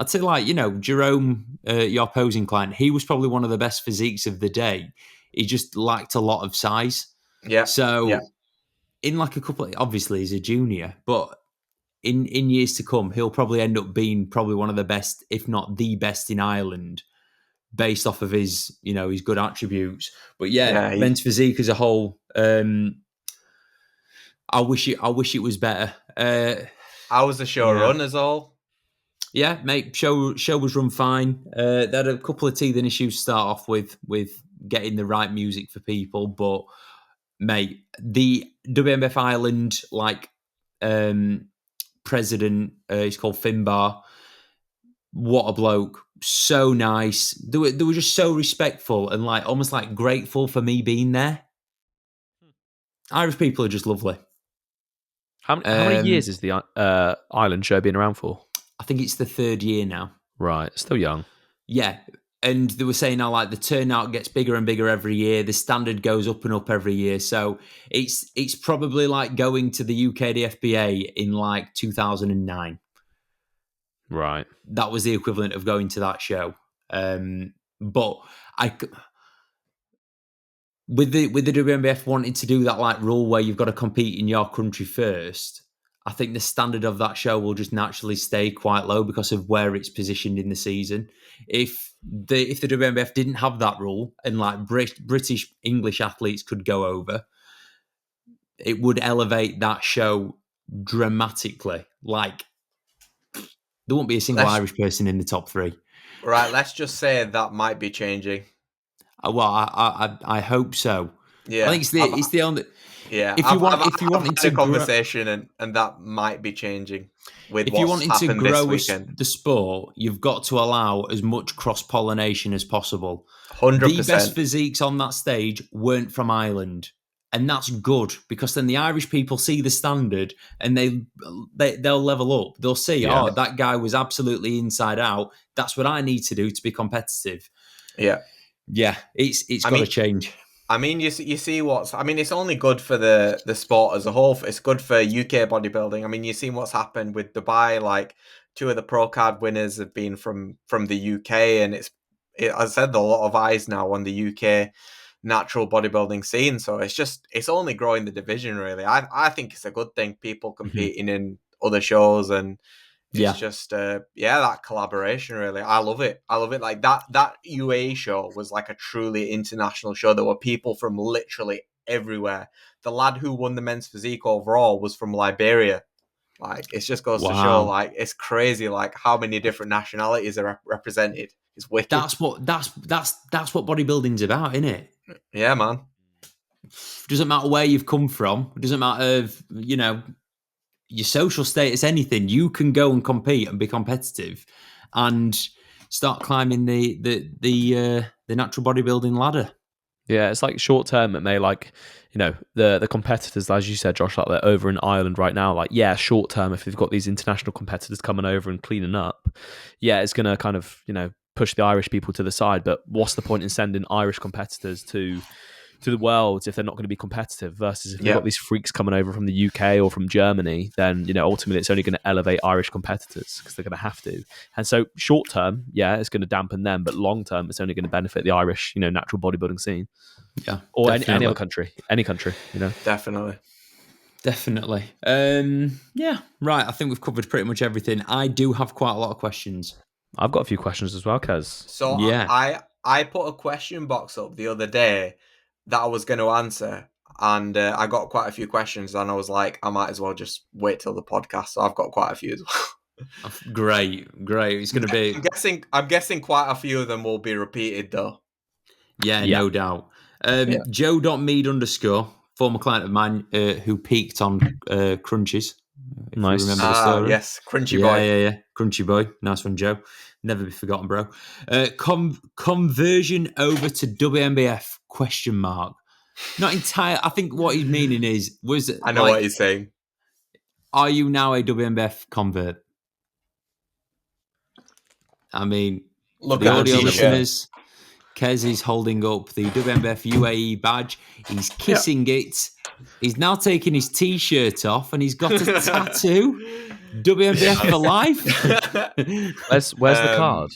say Jerome, your posing client, he was probably one of the best physiques of the day. he just lacked a lot of size. Yeah. So in like a couple, obviously he's a junior, but in years to come, he'll probably end up being probably one of the best, if not the best in Ireland, based off of his, his good attributes. But men's physique as a whole, I wish it was better. How was the show run as all? Yeah, mate, show was run fine. They had a couple of teething issues to start off with getting the right music for people, but mate, the WNBF Ireland president, he's called Finbar. What a bloke. So nice. They were just so respectful and like almost like grateful for me being there. Irish people are just lovely. How many years is the Ireland show been around for? I think it's the 3rd year now. Right, still young. Yeah, and they were saying how like the turnout gets bigger and bigger every year. The standard goes up and up every year. So it's probably like going to the UKDFBA in like 2009. Right. That was the equivalent of going to that show. But with the WNBF wanting to do that like rule where you've got to compete in your country first, I think the standard of that show will just naturally stay quite low because of where it's positioned in the season. If the WNBF didn't have that rule and like British English athletes could go over, it would elevate that show dramatically. Like there won't be a single Irish person in the top 3. Right, let's just say that might be changing. Well, I hope so. Yeah, I think it's the only. Yeah, if you wanted to conversation and that might be changing. With if you wanted to grow the sport, you've got to allow as much cross pollination as possible. 100%. The best physiques on that stage weren't from Ireland, and that's good because then the Irish people see the standard and they'll level up. They'll see, that guy was absolutely inside out. That's what I need to do to be competitive. Yeah, it's got to change. I mean, you see it's only good for the sport as a whole. It's good for UK bodybuilding. I mean, you've seen what's happened with Dubai. Like 2 of the pro card winners have been from the UK, and as I said, there are a lot of eyes now on the UK natural bodybuilding scene. So it's only growing the division really. I think it's a good thing. People competing in other shows and. It's just, that collaboration, really. I love it. Like that UAE show was like a truly international show. There were people from literally everywhere. The lad who won the men's physique overall was from Liberia. Like, it just goes to show, like, it's crazy, like, how many different nationalities are represented. It's wicked. That's what bodybuilding's about, isn't it? Yeah, man. Doesn't matter where you've come from. It doesn't matter, your social status, anything, you can go and compete and be competitive and start climbing the natural bodybuilding ladder. Yeah, it's like short term, it may the competitors, as you said, Josh, like they're over in Ireland right now. Like, short term, if they've got these international competitors coming over and cleaning up, it's going to kind of, push the Irish people to the side. But what's the point in sending Irish competitors to the world if they're not going to be competitive versus if they've got these freaks coming over from the UK or from Germany, then ultimately it's only going to elevate Irish competitors because they're going to have to. And so short term, it's going to dampen them, but long term it's only going to benefit the Irish natural bodybuilding scene, or any other country, Definitely right. I think we've covered pretty much everything. I do have quite a lot of questions. I've got a few questions as well, Qais. So I put a question box up the other day that I was going to answer, and I got quite a few questions, and I was like, I might as well just wait till the podcast. So I've got quite a few as well. Great. It's going to be. I'm guessing quite a few of them will be repeated though. Yeah, no doubt. Joe.mead _ former client of mine who peaked on crunches. Nice. You remember the story? Yes, Crunchy Boy. Yeah. Crunchy Boy. Nice one, Joe. Never be forgotten, bro. Conversion over to WNBF ? Not entire. I think what he's meaning is, I know what he's saying. Are you now a WNBF convert? I mean, look the audio listeners, Qais is holding up the WNBF UAE badge. He's kissing it. He's now taking his t-shirt off and he's got a tattoo. WNBF for life. Where's the card?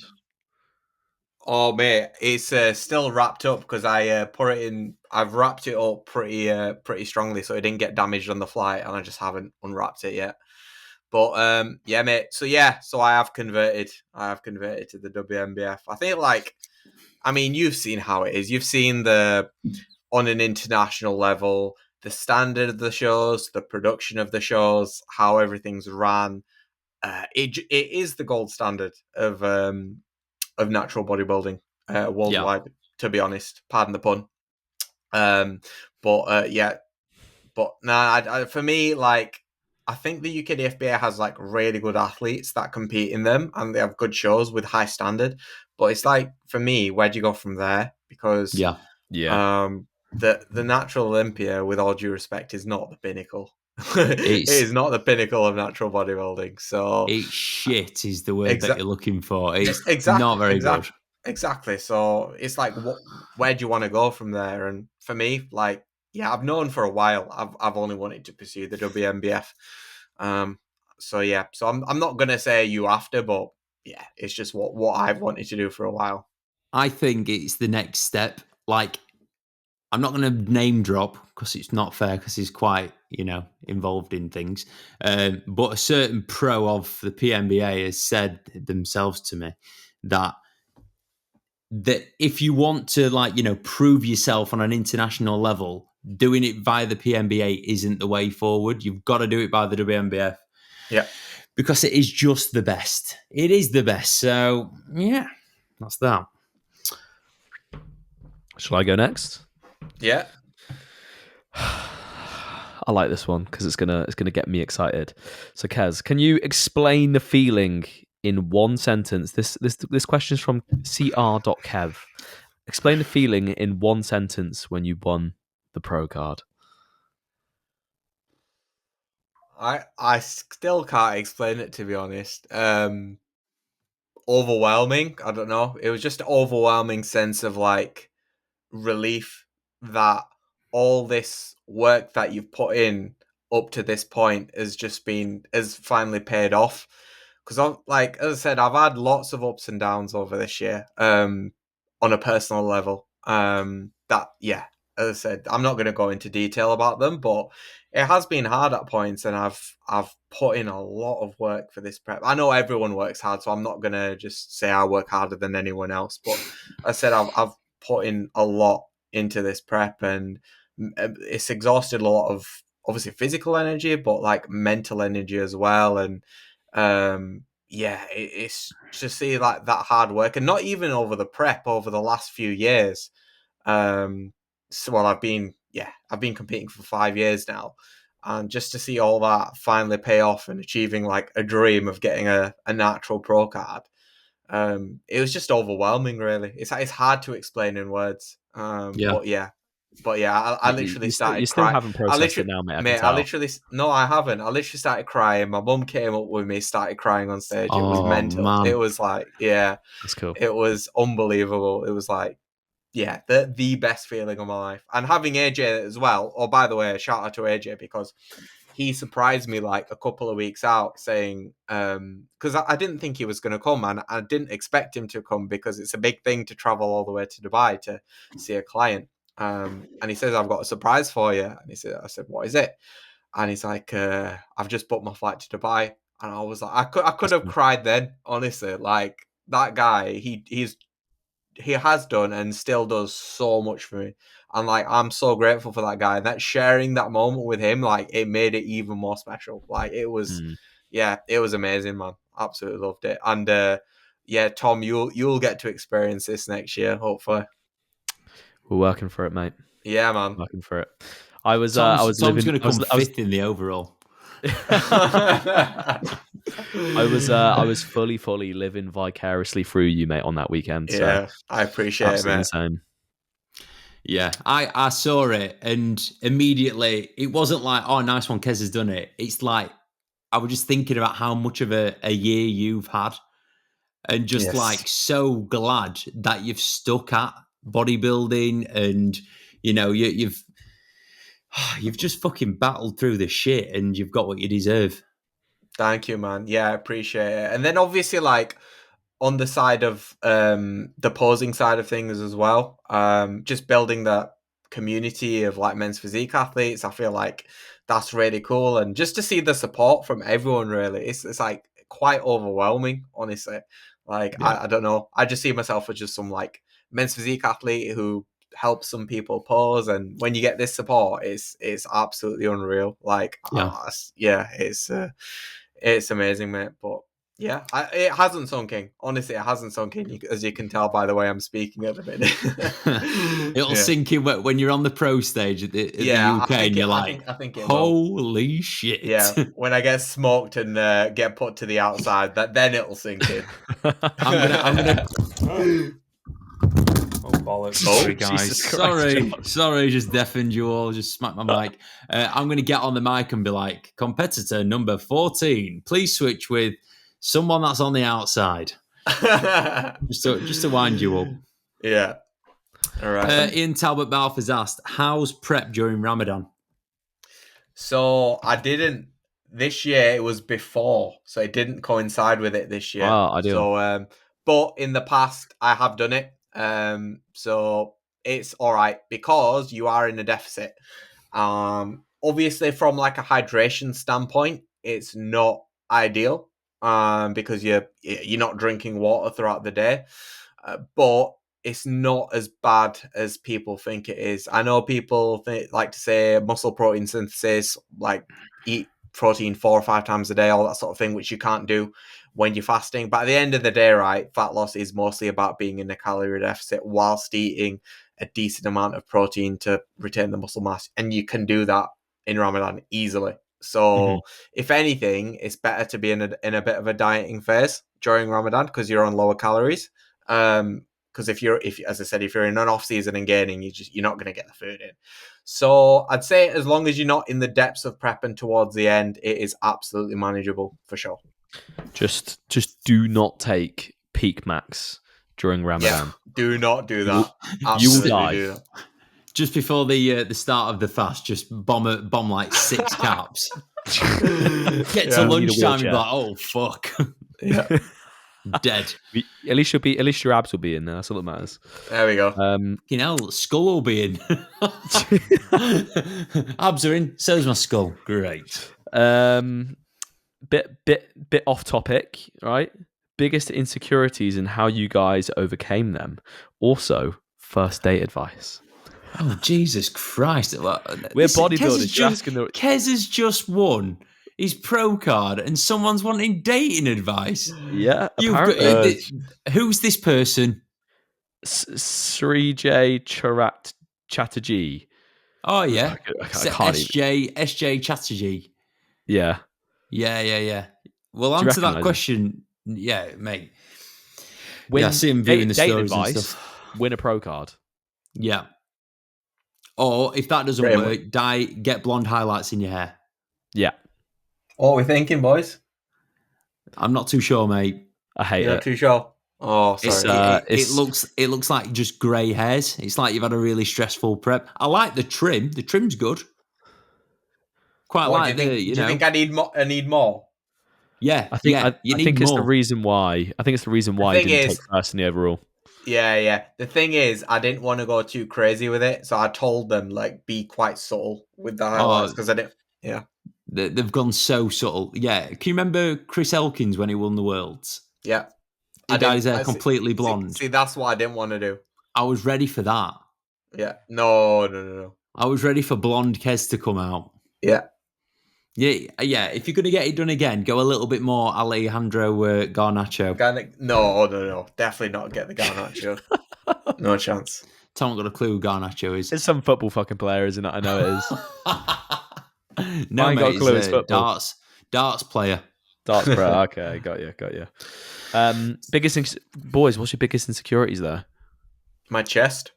Oh mate, it's still wrapped up because I put it in. I've wrapped it up pretty strongly, so it didn't get damaged on the flight, and I just haven't unwrapped it yet. But yeah, mate. So I have converted. I have converted to the WNBF. I think you've seen how it is. You've seen on an international level, the standard of the shows, the production of the shows, how everything's ran. It is the gold standard of natural bodybuilding worldwide. Yeah. To be honest, pardon the pun. But for me, like, I think the UK DFBA has like really good athletes that compete in them, and they have good shows with high standard. But it's like, for me, where do you go from there? Because the Natural Olympia, with all due respect, is not the pinnacle. It is not the pinnacle of natural bodybuilding. So it's shit is the word that you're looking for. It's not very good. Exactly. So it's like, where do you want to go from there? And for me, like, yeah, I've known for a while. I've only wanted to pursue the WNBF. So yeah. So I'm not gonna say you after, but yeah, it's just what I've wanted to do for a while. I think it's the next step. Like, I'm not going to name drop because it's not fair, because he's quite, involved in things. But a certain pro of the PNBA has said themselves to me that if you want to, prove yourself on an international level, doing it via the PNBA isn't the way forward. You've got to do it by the WNBF. Yeah. Because it is just the best. It is the best. So, yeah, that's that. Shall I go next? Yeah. I like this one because it's gonna get me excited. So, Kez, can you explain the feeling in one sentence? This question is from cr.kev. Explain the feeling in one sentence when you won the pro card. I still can't explain it, to be honest. Overwhelming. I don't know. It was just an overwhelming sense of like relief that all this work that you've put in up to this point has finally paid off. Because like, as I said, I've had lots of ups and downs over this year, on a personal level. As I said, I'm not going to go into detail about them, but it has been hard at points, and I've put in a lot of work for this prep. I know everyone works hard, so I'm not going to just say I work harder than anyone else. But I said I've put in a lot into this prep, and it's exhausted a lot of obviously physical energy, but like mental energy as well. And it's to see like that hard work, and not even over the prep, over the last few years. I've been competing for 5 years now, and just to see all that finally pay off and achieving like a dream of getting a natural pro card, it was just overwhelming. Really, it's hard to explain in words. I literally started. You still haven't processed it now, mate. I haven't. I literally started crying. My mum came up with me, started crying on stage. It was mental. Man. It was like, that's cool. It was unbelievable. It was like, the best feeling of my life. And having AJ as well. Oh, by the way, shout out to AJ, because he surprised me like a couple of weeks out saying, because I didn't think he was going to come, and I didn't expect him to come because it's a big thing to travel all the way to Dubai to see a client. And he says, I've got a surprise for you. And I said, what is it? And he's like, I've just booked my flight to Dubai. And I was like, I could have cried then, honestly. Like, that guy, he has done and still does so much for me. And like, I'm so grateful for that guy. And that sharing that moment with him, like, it made it even more special. Like, it was, it was amazing, man. Absolutely loved it. And Tom, you'll get to experience this next year, hopefully. We're working for it, mate. Yeah, man. Working for it. Tom's going to come fifth in the overall. I was fully living vicariously through you, mate, on that weekend. Yeah, so I appreciate it, man. Insane. Yeah, I saw it, and immediately it wasn't like, oh, nice one, Kez has done it. It's like, I was just thinking about how much of a year you've had, and just like so glad that you've stuck at bodybuilding, and you've just fucking battled through the shit, and you've got what you deserve. Thank you, man. Yeah, I appreciate it. And then obviously, like, on the side of the posing side of things as well. Just building the community of like men's physique athletes. I feel like that's really cool, and just to see the support from everyone, really, it's like quite overwhelming, honestly. Like I don't know, I just see myself as just some like men's physique athlete who helps some people pose, and when you get this support, it's absolutely unreal. Like it's amazing, mate. But yeah, it hasn't sunk in. Honestly, it hasn't sunk in, as you can tell by the way I'm speaking at the minute. It'll sink in when you're on the pro stage at the UK, and you're like, I think holy shit. Yeah, when I get smoked and get put to the outside, then it'll sink in. I'm gonna. Oh, bollocks. Sorry, guys. Sorry, just deafened you all. Just smacked my mic. I'm going to get on the mic and be like, competitor number 14, please switch with someone that's on the outside. just to wind you up. Yeah. All right. Ian Talbot Balf has asked, how's prep during Ramadan? So I didn't. This year it was before, so it didn't coincide with it this year. Oh, I do. So, but in the past I have done it. So it's all right because you are in a deficit. Obviously from like a hydration standpoint, it's not ideal. Because you're not drinking water throughout the day. But it's not as bad as people think it is. I know people like to say muscle protein synthesis, like eat protein 4 or 5 times a day, all that sort of thing, which you can't do when you're fasting. But at the end of the day, right, fat loss is mostly about being in a calorie deficit whilst eating a decent amount of protein to retain the muscle mass. And you can do that in Ramadan easily. So if anything, it's better to be in a bit of a dieting phase during Ramadan because you're on lower calories. Because if as I said, if you're in an off season and gaining, you're not going to get the food in. So I'd say as long as you're not in the depths of prepping towards the end, it is absolutely manageable for sure. Just do not take peak max during Ramadan. Yeah, do not do that. You will die. Do that. Just before the start of the fast, just bomb like 6 caps. Get to lunchtime and be like, oh fuck. Yeah. Dead. At least your abs will be in there. That's all that matters. There we go. Skull will be in. Abs are in. So's my skull. Great. Bit off topic, right? Biggest insecurities and how you guys overcame them. Also, first date advice. Oh Jesus Christ! We're bodybuilders. Qais has just won his pro card, and someone's wanting dating advice. Yeah, who's this person? Srijay Chatterjee. Oh yeah, SJ Chatterjee. Yeah. Well, answer that question. Yeah, mate. I see him viewing the stories and stuff. Win a pro card. Yeah. Or if that doesn't work, get blonde highlights in your hair. Yeah. What are we thinking, boys? I'm not too sure, mate. I hate it. You're not too sure? Oh, sorry. It looks like just grey hairs. It's like you've had a really stressful prep. I like the trim. The trim's good. Quite like do you think I need more? Yeah, I think it's the reason why. I think it's the reason why I didn't take first in the overall. Yeah. The thing is, I didn't want to go too crazy with it, so I told them like be quite subtle with the highlights because I didn't. Yeah, they've gone so subtle. Yeah, can you remember Chris Elkins when he won the Worlds? Yeah, he dyed his hair completely blonde. See, that's what I didn't want to do. I was ready for that. Yeah, no. I was ready for blonde Qais to come out. Yeah. If you're going to get it done again, go a little bit more Alejandro Garnacho. No. Definitely not get the Garnacho. No chance. Tom got a clue who Garnacho is. It's some football fucking player, isn't it? I know it is. No, mate, got a clue it's football. Darts player. Darts player. Okay, got you. Boys, what's your biggest insecurities there? My chest.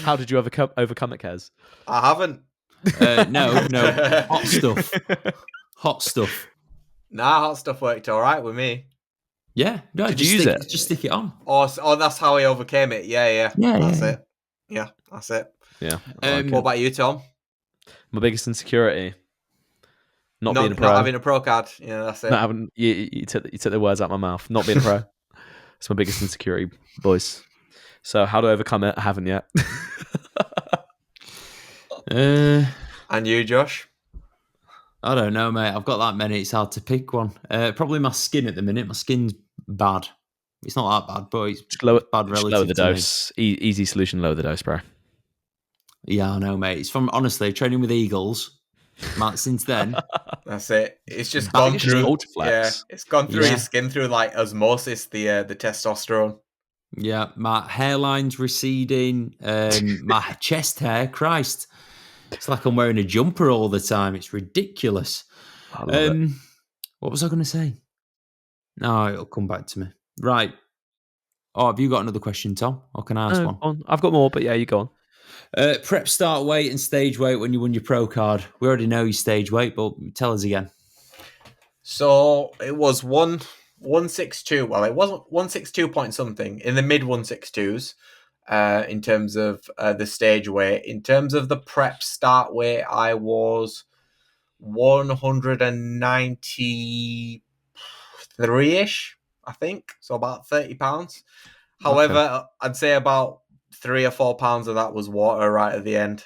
How did you overcome it, Qais? I haven't. No. Hot stuff. Nah, hot stuff worked all right with me. Yeah. No, did you use it? Just stick it on. Oh, that's how I overcame it. Yeah. That's it. Yeah, that's it. Yeah. What about you, Tom? My biggest insecurity. Not being a pro. Not having a pro card. Yeah, that's it. Not having, you took the words out of my mouth. Not being a pro. It's my biggest insecurity, boys. So how do I overcome it? I haven't yet. And you, Josh? I don't know, mate. I've got that many. It's hard to pick one. Probably my skin at the minute. My skin's bad. It's not that bad, but it's bad relative lower the to me. dose. Easy solution, lower the dose, bro. Yeah, I know, mate. It's from, honestly, training with Eagles. Matt, since then. That's it. It's just Back gone through. Ultraflex. Yeah, it's gone through Yeah. your skin through like osmosis, the testosterone. Yeah, my hairline's receding. My chest hair, Christ. It's like I'm wearing a jumper all the time. It's ridiculous. I love it. What was I going to say? No, it'll come back to me. Right. Oh, have you got another question, Tom? Or can I ask one? I've got more, but yeah, you go on. Prep start weight and stage weight when you won your pro card. We already know your stage weight, but tell us again. So it was 162. Well, it wasn't 162 point something, in the mid 162s. In terms of the stage weight. In terms of the prep start weight, I was 193-ish, I think. So about 30 pounds. However, I'd say about 3 or 4 pounds of that was water right at the end.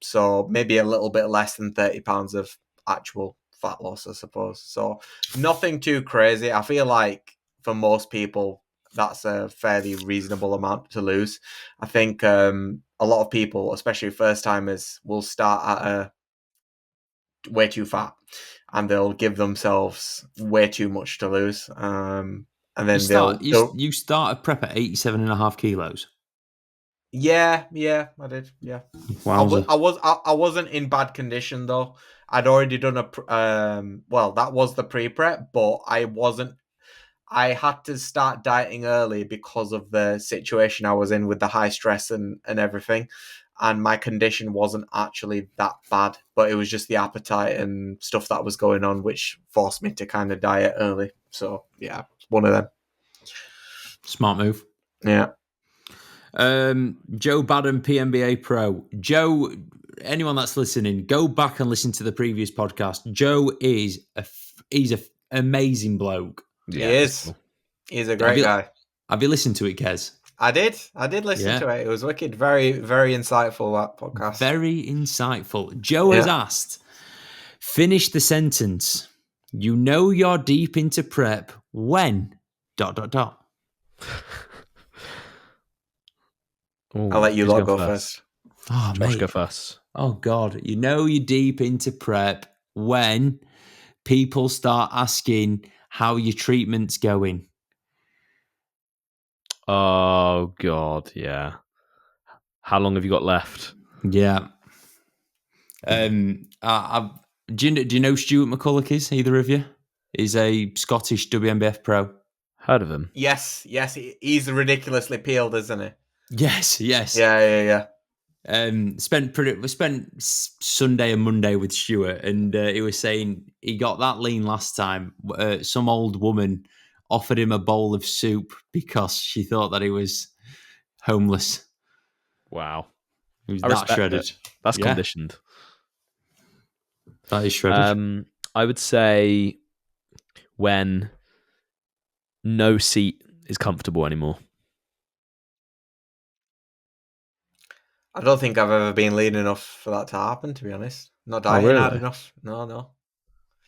So maybe a little bit less than 30 pounds of actual fat loss, I suppose. So nothing too crazy. I feel like for most people, that's a fairly reasonable amount to lose. I think a lot of people, especially first timers, will start at a way too fat, and they'll give themselves way too much to lose. And then you start a prep at 87.5 kilos. Yeah, I did. Yeah, Wowza. I wasn't in bad condition though. I'd already done that was the pre-prep, but I had to start dieting early because of the situation I was in with the high stress and everything. And my condition wasn't actually that bad, but it was just the appetite and stuff that was going on, which forced me to kind of diet early. So yeah, one of them. Smart move. Yeah. Joe Badden, PNBA Pro. Joe, anyone that's listening, go back and listen to the previous podcast. Joe is he's an amazing bloke. Yeah, he is. He's a great guy. Have you listened to it, Qais? I did listen to it. It was wicked. Very, very insightful, that podcast. Very insightful. Joe has asked, finish the sentence. You know you're deep into prep when... ... Ooh, I'll let you lot go first. Oh, Josh, mate. go first. Oh, God. You know you're deep into prep when people start asking how your treatment's going. Oh, God, yeah. How long have you got left? Yeah. Do you know Stuart McCulloch is, either of you? He's a Scottish WNBF pro. Heard of him? Yes. He's ridiculously peeled, isn't he? Yes. Yeah. We spent Sunday and Monday with Stuart, and he was saying he got that lean last time. Some old woman offered him a bowl of soup because she thought that he was homeless. Wow. He was that shredded. It. That's conditioned. That is shredded. I would say when no seat is comfortable anymore. I don't think I've ever been lean enough for that to happen, to be honest. Not dieting hard enough. No.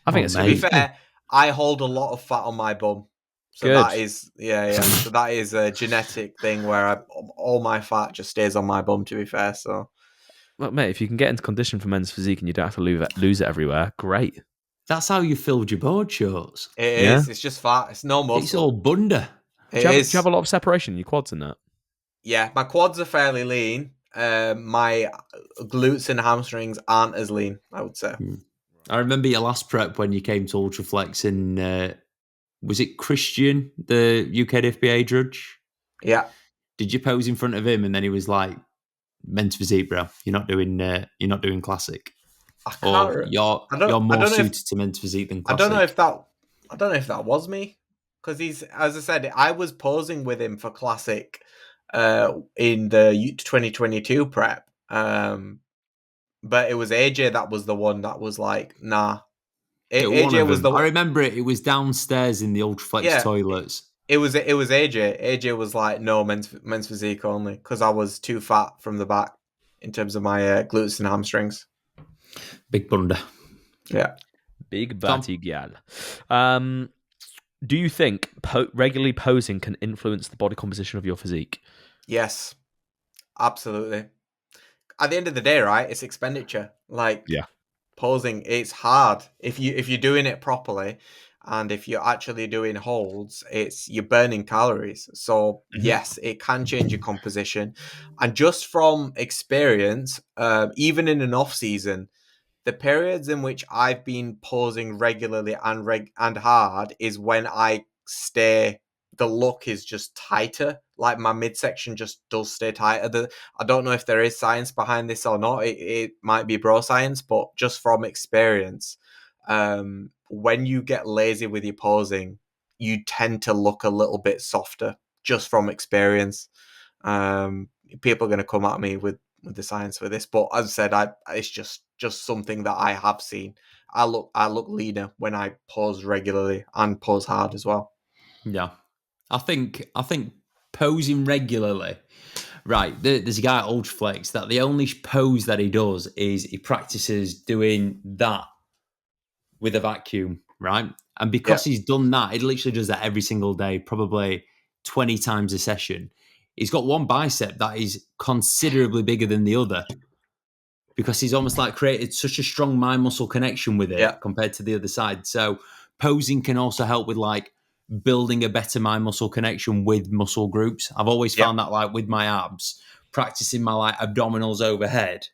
I think it's to be fair, I hold a lot of fat on my bum. So Good. That is, so that is a genetic thing where all my fat just stays on my bum, to be fair. So, well, mate, if you can get into condition for men's physique and you don't have to lose it everywhere, great. That's how you filled your board shorts. It is. It's just fat. It's no muscle. It's all bunda. Do you have a lot of separation in your quads in that? Yeah, my quads are fairly lean. My glutes and hamstrings aren't as lean, I would say. I remember your last prep when you came to Ultraflex in, was it Christian, the UKDFBA judge? Yeah. Did you pose in front of him and then he was like, men's physique, bro, you're not doing classic? Or you're more suited to men's physique than classic? I don't know if that was me, because as I said, I was posing with him for classic in the 2022 prep, but it was AJ that was the one that was like, nah, AJ was the I remember it. It was downstairs in the Ultraflex toilets. It was AJ. AJ was like, no, men's physique only, because I was too fat from the back in terms of my glutes and hamstrings. Big blunder. Yeah. Big batty gal. Do you think regularly posing can influence the body composition of your physique? Yes, absolutely. At the end of the day, right, it's expenditure. Like, posing, it's hard. If you're doing it properly, and if you're actually doing holds, you're burning calories. So yes, it can change your composition. And just from experience, even in an off season, the periods in which I've been posing regularly and hard is when the look is just tighter. Like my midsection just does stay tighter. I don't know if there is science behind this or not. It might be bro science, but just from experience, when you get lazy with your posing, you tend to look a little bit softer, just from experience. People are going to come at me with the science for this, but as I said, it's just something that I have seen. I look leaner when I pose regularly and pose hard as well. Yeah, I think posing regularly. Right, there's a guy at Ultraflex that the only pose that he does is he practices doing that with a vacuum, right? And because he's done that, he literally does that every single day, probably 20 times a session. He's got one bicep that is considerably bigger than the other because he's almost like created such a strong mind muscle connection with it compared to the other side. So posing can also help with like building a better mind muscle connection with muscle groups. I've always found that like with my abs, practicing my like abdominals overhead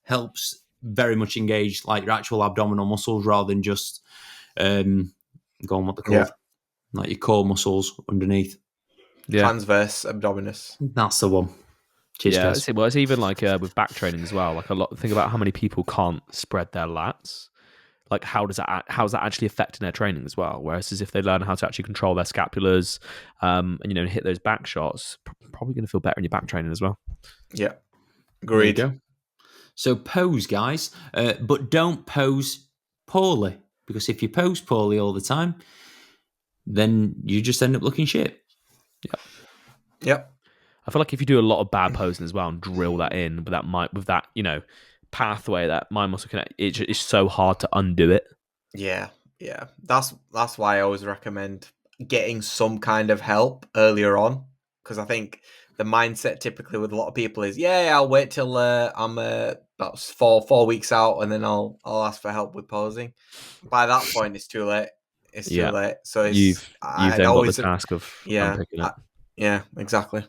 helps very much engage like your actual abdominal muscles rather than just what they're called, like your core muscles underneath. Transverse abdominis. That's the one. Cheers, well, it's even like with back training as well. Like think about how many people can't spread their lats. Like how's that actually affecting their training as well? Whereas if they learn how to actually control their scapulars, and hit those back shots, probably going to feel better in your back training as well. Yeah, agreed. There you go. So pose, guys, but don't pose poorly, because if you pose poorly all the time, then you just end up looking shit. Yep. I feel like if you do a lot of bad posing as well and drill that in, but with that pathway, that mind muscle connect, it's so hard to undo it. Yeah. That's why I always recommend getting some kind of help earlier on, because I think the mindset typically with a lot of people is, I'll wait till I'm about 4 weeks out and then I'll ask for help with posing. By that point, it's too late. It's too late. So you've then got the task of unpicking it. Yeah, exactly.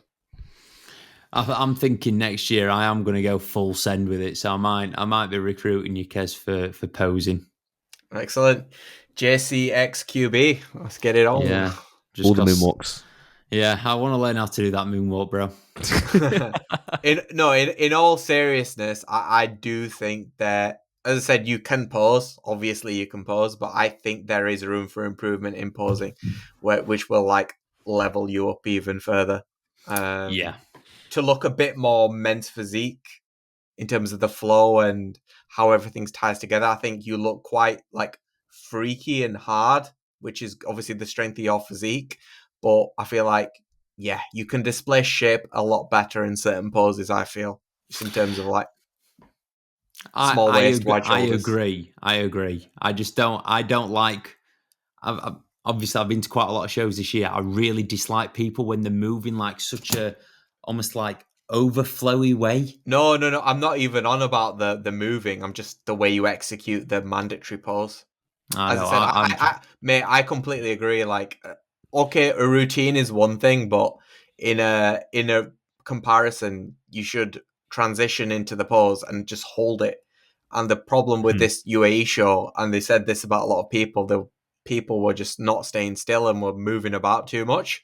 I'm thinking next year I am going to go full send with it, so I might be recruiting you, Qais, for posing. Excellent. JCXQB. Let's get it on. Yeah, all the moonwalks. Yeah, I want to learn how to do that moonwalk, bro. In all seriousness, I do think that, as I said, you can pose. Obviously, you can pose, but I think there is room for improvement in posing, which will like level you up even further. To look a bit more men's physique in terms of the flow and how everything ties together. I think you look quite like freaky and hard, which is obviously the strength of your physique. But I feel like, you can display shape a lot better in certain poses, I feel, just in terms of like small waist, wide shoulders. I agree. I don't like... Obviously, I've been to quite a lot of shows this year. I really dislike people when they're moving like such a almost like overflowy way. No. I'm not even on about the moving. I'm just the way you execute the mandatory pose. As I said, I completely agree. Like, okay, a routine is one thing, but in a comparison, you should transition into the pose and just hold it. And the problem with this UAE show, and they said this about a lot of people, the people were just not staying still and were moving about too much.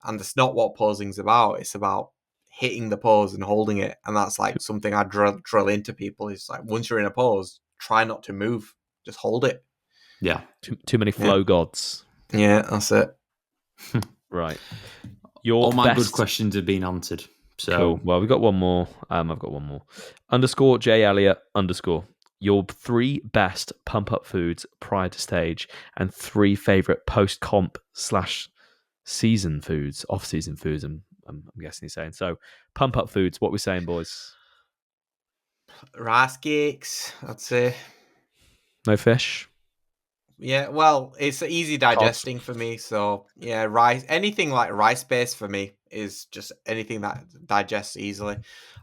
And that's not what posing's about. It's about hitting the pose and holding it. And that's like something I drill into people. Is like, once you're in a pose, try not to move. Just hold it. Yeah. Too many flow gods. Yeah, that's it. Right. All my good questions have been answered. So cool. Well, we've got one more. I've got one more. _J Elliott _ your 3 best pump up foods prior to stage and 3 favorite post comp / season foods, off season foods. I'm guessing you're saying. So pump up foods. What we saying, boys? Rice cakes, I'd say. No fish. Yeah, well, it's easy digesting for me. So yeah, rice. Anything like rice based for me is just anything that digests easily.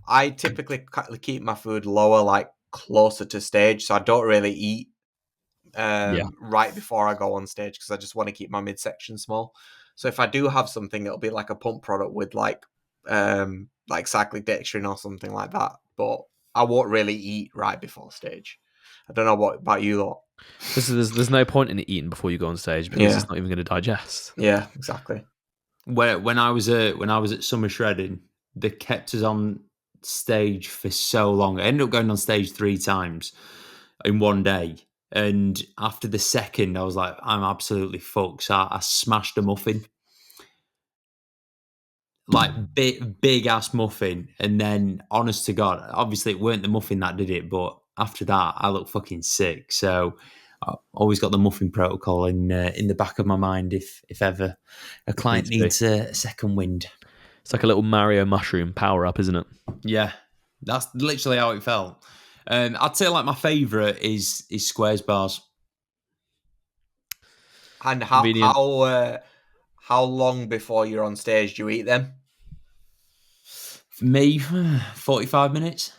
I typically keep my food lower, like closer to stage, so I don't really eat right before I go on stage because I just want to keep my midsection small. So if I do have something, it'll be like a pump product with like cyclic dextrin or something like that. But I won't really eat right before stage. I don't know what about you lot. There's no point in eating before you go on stage because it's not even going to digest. Yeah, exactly. When I was at Summer Shredding, they kept us on stage for so long. I ended up going on stage 3 times in one day. And after the second, I was like, I'm absolutely fucked. So I smashed a muffin. Like big ass muffin. And then, honest to God, obviously it weren't the muffin that did it, but after that, I looked fucking sick. So I always got the muffin protocol in the back of my mind if ever a client needs a second wind. It's like a little Mario mushroom power up, isn't it? Yeah, that's literally how it felt. I'd say like my favourite is Squares bars. And how long before you're on stage do you eat them? For me, 45 minutes.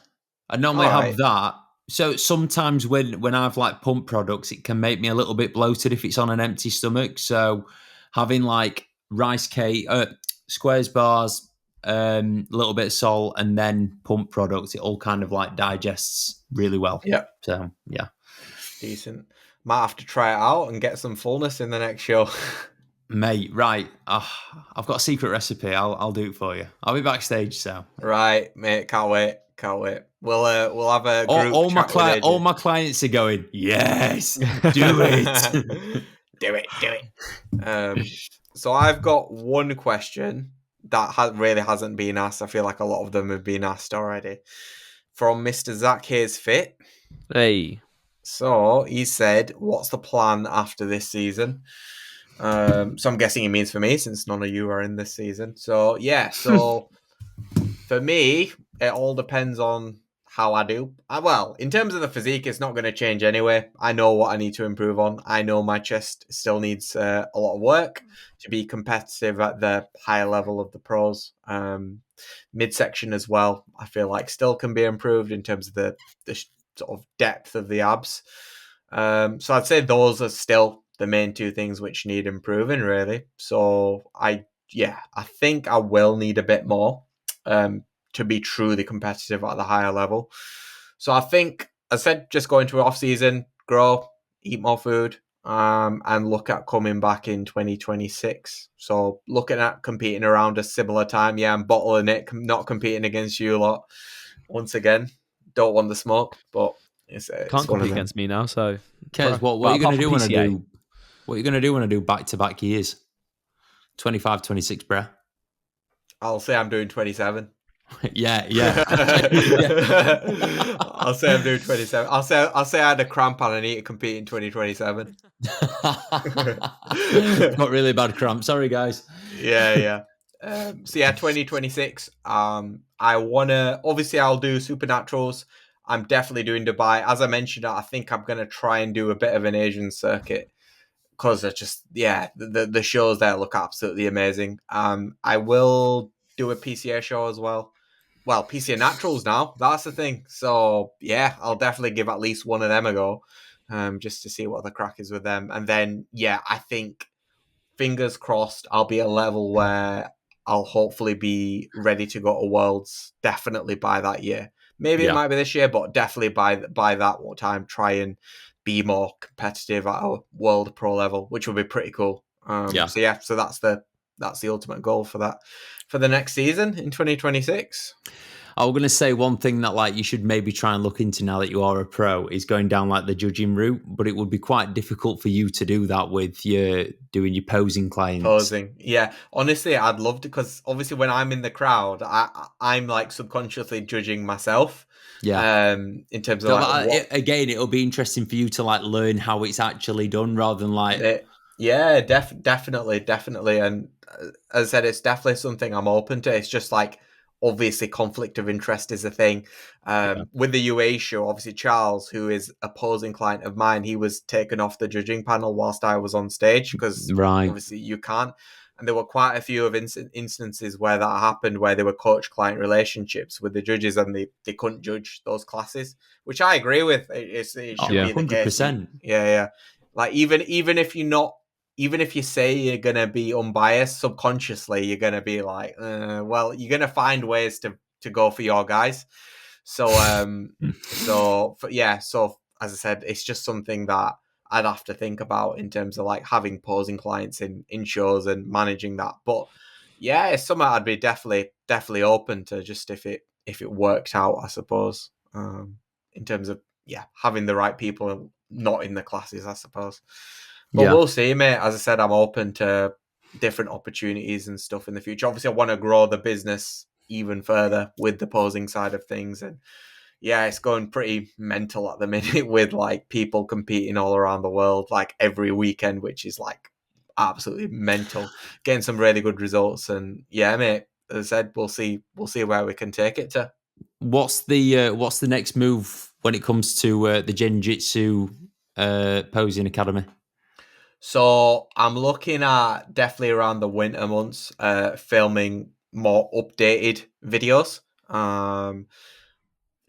I normally have that. So sometimes when I have like pump products, it can make me a little bit bloated if it's on an empty stomach. So having like rice cake, Squares bars, a little bit of salt, and then pump products, it all kind of like digests really well. Yeah. So yeah, decent. Might have to try it out and get some fullness in the next show. Mate, right. I've got a secret recipe. I'll do it for you. I'll be backstage, so. Right, mate. Can't wait. We'll have a group all chat with AJ. All my clients are going, yes, do it. do it. So I've got one question that really hasn't been asked. I feel like a lot of them have been asked already. From Mr. Zach Hayes Fit. Hey. So he said, what's the plan after this season? So I'm guessing he means for me since none of you are in this season. So yeah, so for me, it all depends on how I do. Well, in terms of the physique, it's not going to change anyway. I know what I need to improve on. I know my chest still needs a lot of work to be competitive at the higher level of the pros. Midsection as well, I feel like still can be improved in terms of the sort of depth of the abs. So I'd say those are still the main 2 things which need improving, really. So I think I will need a bit more to be truly competitive at the higher level. So I think, as I said, just go into off season, grow, eat more food, and look at coming back in 2026. So looking at competing around a similar time. Yeah, I'm bottling it, not competing against you lot. Once again, don't want the smoke, but can't compete against me now. So, Kez, what are you going to do when I do? What are you going to do when I do back-to-back years? 25, 26, bruh. I'll say I'm doing 27. yeah. I'll say I'm doing 27. I'll say I had a cramp and I need to compete in 2027. Not really a bad cramp. Sorry, guys. Yeah. So yeah, 2026. I wanna obviously I'll do supernaturals. I'm definitely doing Dubai. As I mentioned, I think I'm gonna try and do a bit of an Asian circuit because they're just the shows there look absolutely amazing. I will do a PCA show as well. Well, PCA Naturals now, that's the thing. So yeah, I'll definitely give at least one of them a go, just to see what the crack is with them. And then I think fingers crossed I'll be at a level where I'll hopefully be ready to go to Worlds definitely by that year. Maybe it might be this year, but definitely by that time, try and be more competitive at a world pro level, which would be pretty cool. So that's the ultimate goal for that for the next season in 2026. I was going to say one thing that like you should maybe try and look into now that you are a pro is going down like the judging route, but it would be quite difficult for you to do that with your doing your posing clients. Posing, yeah. Honestly, I'd love to, because obviously when I'm in the crowd, I'm like subconsciously judging myself. Yeah. In terms of So like what... again, it'll be interesting for you to like learn how it's actually done rather than like. Yeah, definitely. And as I said, it's definitely something I'm open to. It's just like, obviously conflict of interest is a thing. With the UAE show, obviously Charles, who is a posing client of mine, he was taken off the judging panel whilst I was on stage because obviously you can't. And there were quite a few of instances where that happened, where there were coach-client relationships with the judges and they couldn't judge those classes, which I agree with. It should be the 100%. case. Yeah. Like even if you're not, even if you say you're going to be unbiased, subconsciously you're going to be like, well, you're going to find ways to go for your guys. So, so as I said, it's just something that I'd have to think about in terms of like having posing clients in shows and managing that. But yeah, it's something I'd be definitely open to, just if it worked out, I suppose, in terms of, having the right people not in the classes, I suppose. But we'll see, mate. As I said, I'm open to different opportunities and stuff in the future. Obviously, I want to grow the business even further with the posing side of things. And yeah, it's going pretty mental at the minute with like people competing all around the world, like every weekend, which is like absolutely mental. Getting some really good results. And yeah, mate, as I said, we'll see where we can take it to. What's the next move when it comes to the Jiu-Jitsu posing academy? So I'm looking at definitely around the winter months, filming more updated videos.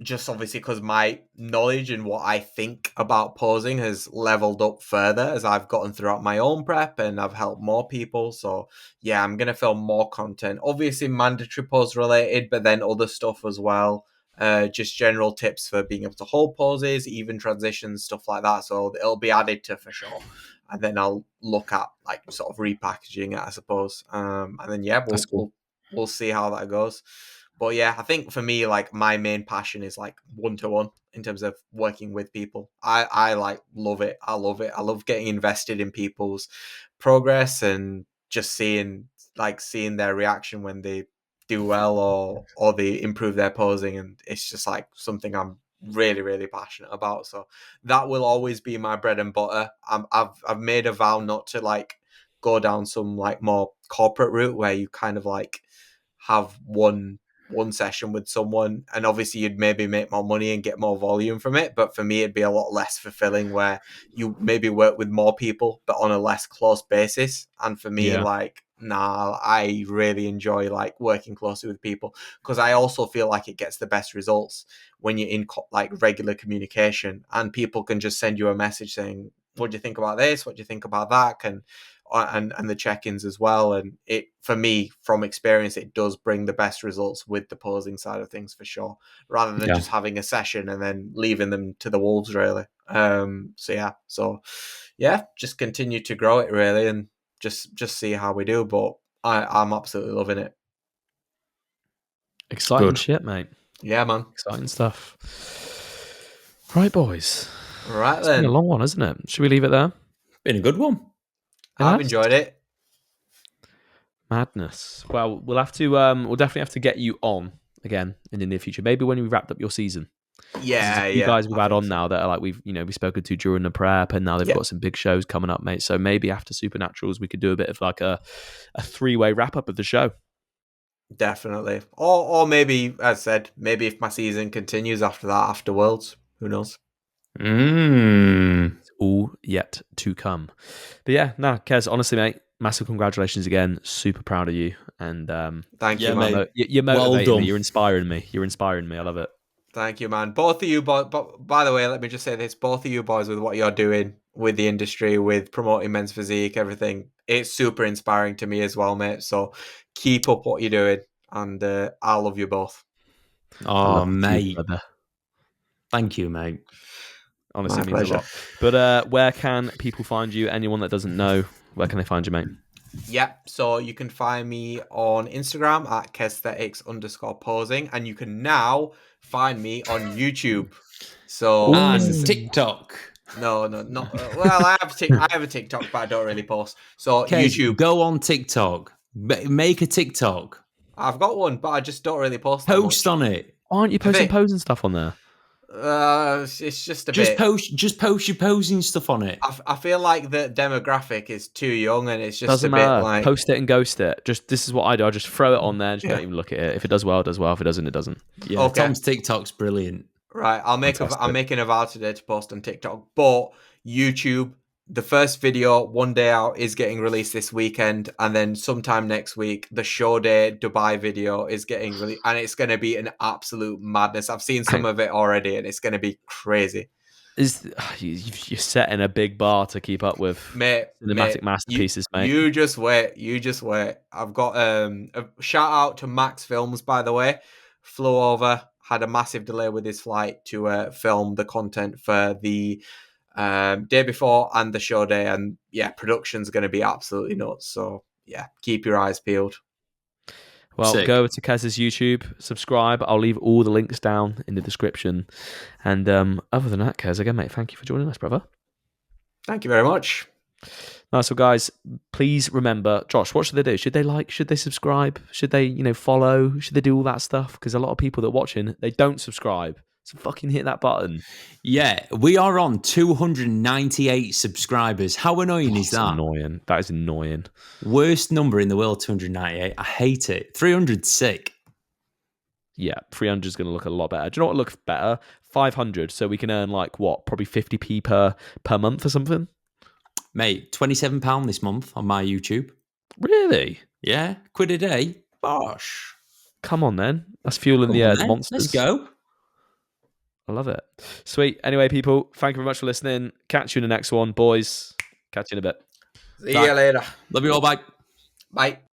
Just obviously because my knowledge and what I think about posing has leveled up further as I've gotten throughout my own prep and I've helped more people. So yeah, I'm going to film more content, obviously mandatory pose related, but then other stuff as well. Just general tips for being able to hold poses, even transitions, stuff like that. So it'll be added to for sure. And then I'll look at like sort of repackaging it, I suppose. And then we'll see how that goes. But yeah, I think for me, like my main passion is like one-to-one in terms of working with people. I like love it. I love it. I love getting invested in people's progress and just seeing their reaction when they do well or they improve their posing, and it's just like something I'm really, really passionate about. So that will always be my bread and butter. I've made a vow not to like go down some like more corporate route where you kind of like have one session with someone, and obviously you'd maybe make more money and get more volume from it, but for me it'd be a lot less fulfilling where you maybe work with more people but on a less close basis. And for me, I really enjoy like working closely with people, because I also feel like it gets the best results when you're in like regular communication and people can just send you a message saying, what do you think about this, what do you think about that, and the check-ins as well. And it, for me, from experience, it does bring the best results with the posing side of things for sure, rather than just having a session and then leaving them to the wolves, really. So just continue to grow it really, and just see how we do. But I'm absolutely loving it. Exciting shit, mate. Yeah, man. Exciting stuff. Right, boys. Right, it's then. been a long one, isn't it? Should we leave it there? Been a good one. I've enjoyed it. Madness. Well, we'll definitely have to get you on again in the near future. Maybe when we wrapped up your season. Yeah, you guys we've had on now that are like we've spoken to during the prep, and now they've got some big shows coming up, mate. So maybe after Supernaturals, we could do a bit of like a 3-way wrap up of the show. Definitely, or maybe, as I said, maybe if my season continues after that, after Worlds, who knows? It's all yet to come. But yeah, Qais, honestly, mate, massive congratulations again. Super proud of you, and thank you, man. Mate. You're motivating me. You're inspiring me. I love it. Thank you, man. Both of you, but by the way, let me just say this: both of you boys, with what you're doing with the industry, with promoting men's physique, everything, it's super inspiring to me as well, mate. So keep up what you're doing, and I love you both. Oh, mate. Thank you, mate. Honestly, it means a lot. But where can people find you? Anyone that doesn't know, where can they find you, mate? Yep. So you can find me on Instagram at Kesthetics_posing, and you can now find me on YouTube. So And TikTok. No, not well. I have a TikTok, but I don't really post. So Kez, YouTube, go on TikTok. Make a TikTok. I've got one, but I just don't really post. Post on it. Why aren't you posting pose and stuff on there? It's just a bit. Just post your posing stuff on it. I feel like the demographic is too young, and it's just Doesn't a matter. bit like Post it and ghost it. Just this is what I do. I just throw it on there and just don't even look at it. If it does well, it does well. If it doesn't, it doesn't. Yeah, Okay. Tom's TikTok's brilliant. Right, I'm making a vow today to post on TikTok, but YouTube. The first video, one day out, is getting released this weekend, and then sometime next week, the show day Dubai video is getting released, and it's going to be an absolute madness. I've seen some of it already, and it's going to be crazy. You're setting a big bar to keep up with cinematic masterpieces, mate. You just wait. I've got a shout out to Max Films, by the way. Flew over, had a massive delay with his flight to film the content for the day before and the show day, and yeah, production's going to be absolutely nuts. So yeah, keep your eyes peeled. Well, Sick. go to Qais' YouTube, subscribe. I'll leave all the links down in the description. And other than that, Qais, again, mate, thank you for joining us, brother. Thank you very much. Nice. So, guys, please remember, Josh, what should they do? Should they like? Should they subscribe? Should they, follow? Should they do all that stuff? Because a lot of people that are watching, they don't subscribe. So fucking hit that button. Yeah, we are on 298 subscribers. How annoying is that? Annoying. That is annoying. Worst number in the world, 298. I hate it. 300's sick. Yeah, 300 is going to look a lot better. Do you know what looks better? 500. So we can earn probably 50p per month or something? Mate, £27 this month on my YouTube. Really? Yeah, quid a day. Bosh. Come on then. That's fueling the monsters. Let's go. I love it. Sweet. Anyway, people, thank you very much for listening. Catch you in the next one, boys. Catch you in a bit. See you later. Love you all. Bye. Bye.